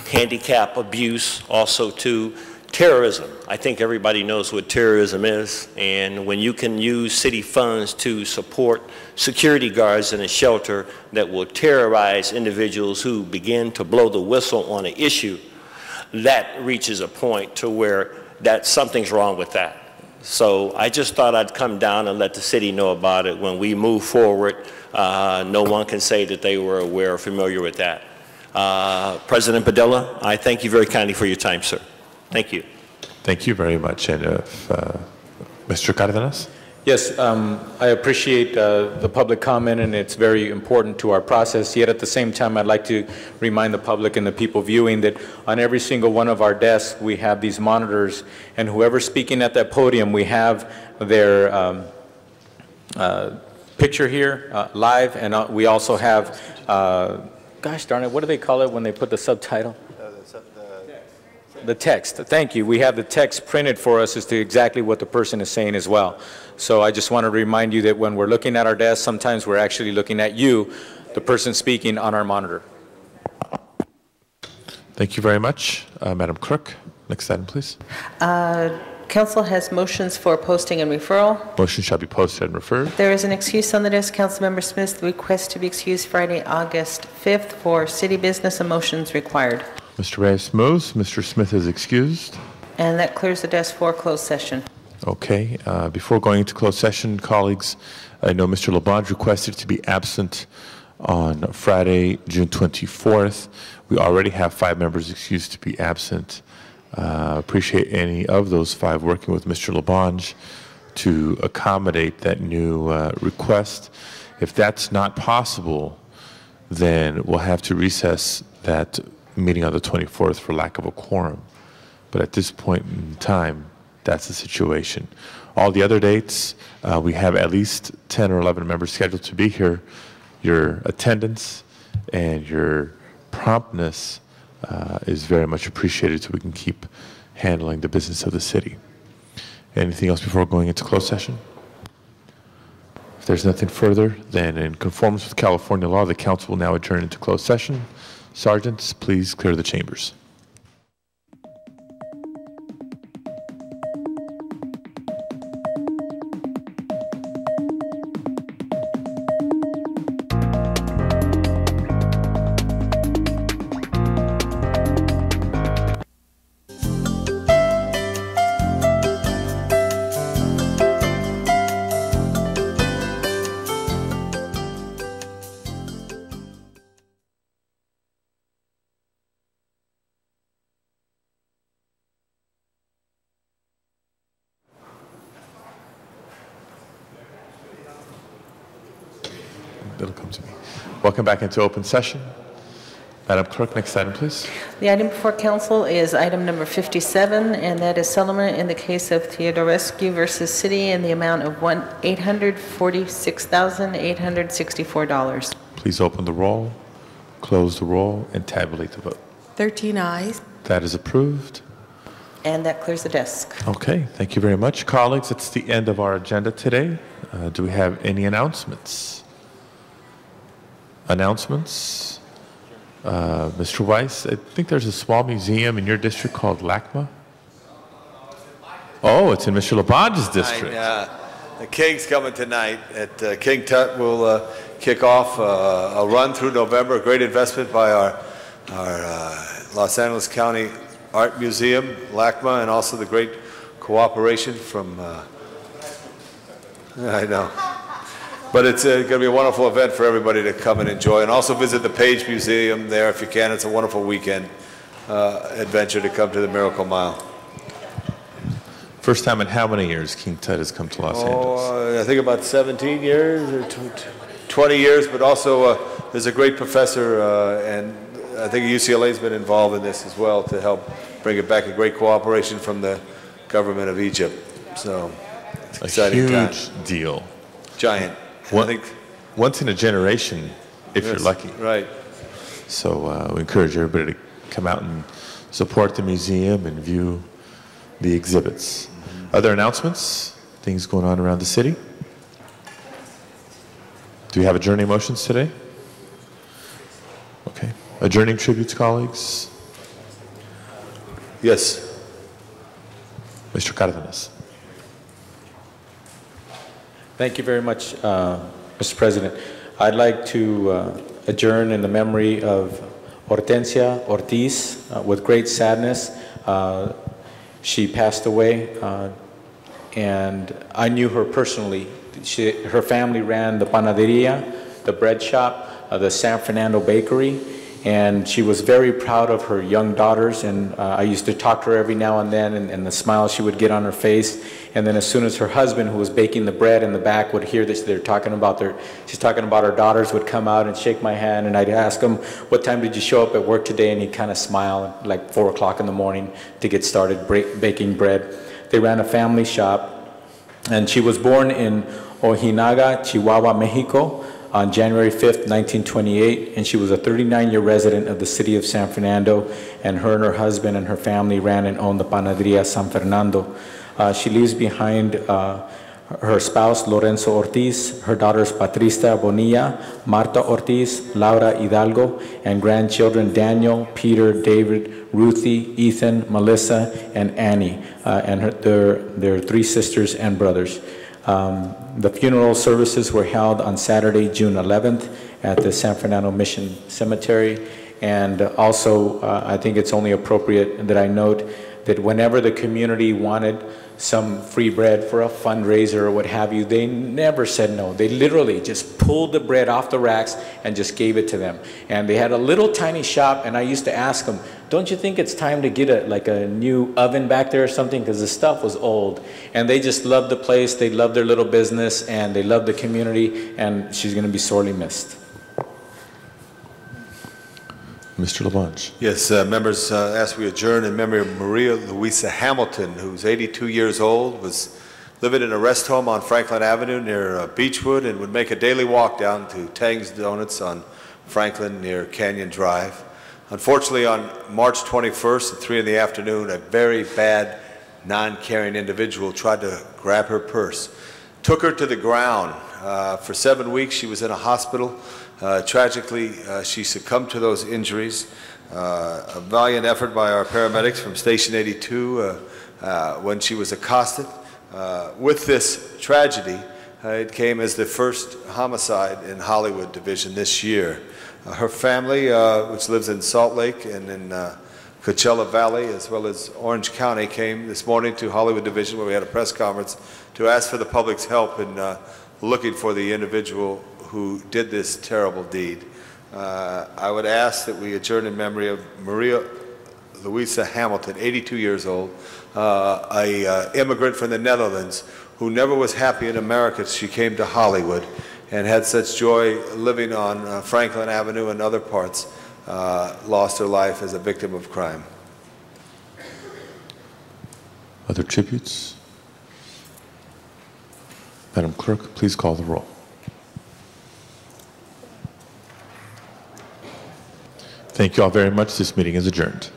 handicap abuse, also to terrorism. I think everybody knows what terrorism is, and when you can use city funds to support security guards in a shelter that will terrorize individuals who begin to blow the whistle on an issue, that reaches a point to where something's wrong with that. So I just thought I'd come down and let the city know about it. When we move forward, no one can say that they were aware or familiar with that. President Padilla, I thank you very kindly for your time, sir. Thank you. Thank you very much. And Mr. Cardenas? Yes, I appreciate the public comment, and it's very important to our process. Yet at the same time, I'd like to remind the public and the people viewing that on every single one of our desks, we have these monitors, and whoever's speaking at that podium, we have their picture here live, and we also have, gosh darn it, what do they call it when they put the subtitle? The text. Thank you. We have the text printed for us as to exactly what the person is saying as well. So I just want to remind you that when we're looking at our desk, sometimes we're actually looking at you, the person speaking, on our monitor. Thank you very much. Madam Clerk, next item, please. Council has motions for posting and referral. Motion shall be posted and referred. There is an excuse on the desk. Councilmember Smith's request to be excused Friday, August 5th for city business and motions required. Mr. Reyes moves. Mr. Smith is excused. And that clears the desk for closed session. Okay. Before going into closed session, colleagues, I know Mr. LaBonge requested to be absent on Friday, June 24th. We already have 5 members excused to be absent. Appreciate any of those 5 working with Mr. LaBonge to accommodate that new request. If that's not possible, then we'll have to recess that meeting on the 24th for lack of a quorum. But at this point in time, that's the situation. All the other dates, we have at least 10 or 11 members scheduled to be here. Your attendance and your promptness is very much appreciated, so we can keep handling the business of the city. Anything else before going into closed session? If there's nothing further, then in conformance with California law, the council will now adjourn into closed session. Sergeants, please clear the chambers. It'll come to me. Welcome back into open session. Madam Clerk, next item, please. The item before council is item number 57, and that is settlement in the case of Theodorescu versus City in the amount of $846,864. Please open the roll, close the roll, and tabulate the vote. 13 ayes. That is approved. And that clears the desk. Okay, thank you very much. Colleagues, it's the end of our agenda today. Do we have any announcements? Announcements. Mr. Weiss, I think there's a small museum in your district called LACMA. Oh, it's in Mr. Labange's district. The King's coming tonight. At King Tut will kick off a run through November, a great investment by our Los Angeles County Art Museum, LACMA, and also the great cooperation from, I know. But it's going to be a wonderful event for everybody to come and enjoy. And also visit the Page Museum there if you can. It's a wonderful weekend adventure to come to the Miracle Mile. First time in how many years King Tut has come to Los Angeles? I think about 17 years or 20 years, but also there's a great professor, and I think UCLA's been involved in this as well to help bring it back, a great cooperation from the government of Egypt. So it's an exciting time. Huge deal. Giant. Once in a generation, if you're lucky. Right. So we encourage everybody to come out and support the museum and view the exhibits. Other announcements? Things going on around the city? Do we have adjourning motions today? Okay. Adjourning tributes, colleagues? Yes. Mr. Cardenas. Thank you very much, Mr. President. I'd like to adjourn in the memory of Hortensia Ortiz with great sadness. She passed away, and I knew her personally. Her family ran the panaderia, the bread shop, the San Fernando Bakery, and she was very proud of her young daughters, and I used to talk to her every now and then, and the smile she would get on her face. And then as soon as her husband, who was baking the bread in the back, would hear this, she's talking about her daughters, would come out and shake my hand, and I'd ask him, what time did you show up at work today? And he'd kind of smile, like 4 o'clock in the morning to get started baking bread. They ran a family shop, and she was born in Ojinaga, Chihuahua, Mexico, on January 5th, 1928, and she was a 39-year resident of the city of San Fernando, and her husband and her family ran and owned the Panaderia San Fernando. She leaves behind her spouse, Lorenzo Ortiz, her daughters, Patricia Bonilla, Marta Ortiz, Laura Hidalgo, and grandchildren, Daniel, Peter, David, Ruthie, Ethan, Melissa, and Annie, and their 3 sisters and brothers. The funeral services were held on Saturday, June 11th at the San Fernando Mission Cemetery. And also, I think it's only appropriate that I note that whenever the community wanted some free bread for a fundraiser or what have you, they never said no. They literally just pulled the bread off the racks and just gave it to them. And they had a little tiny shop, and I used to ask them, don't you think it's time to get a new oven back there or something? Because the stuff was old. And they just loved the place, they loved their little business, and they loved the community, and she's going to be sorely missed. Mr. Labange. Yes, members, ask we adjourn in memory of Maria Louisa Hamilton, who's 82 years old, was living in a rest home on Franklin Avenue near Beechwood, and would make a daily walk down to Tang's Donuts on Franklin near Canyon Drive. Unfortunately, on March 21st at 3 in the afternoon, a very bad, non-caring individual tried to grab her purse, took her to the ground. For 7 weeks, she was in a hospital. Tragically, she succumbed to those injuries. A valiant effort by our paramedics from Station 82 when she was accosted. With this tragedy, it came as the first homicide in Hollywood Division this year. Her family, which lives in Salt Lake and in Coachella Valley, as well as Orange County, came this morning to Hollywood Division where we had a press conference to ask for the public's help in looking for the individual who did this terrible deed. I would ask that we adjourn in memory of Maria Louisa Hamilton, 82 years old, an immigrant from the Netherlands who never was happy in America. She came to Hollywood and had such joy living on Franklin Avenue and other parts, lost her life as a victim of crime. Other tributes? Madam Clerk, please call the roll. Thank you all very much. This meeting is adjourned.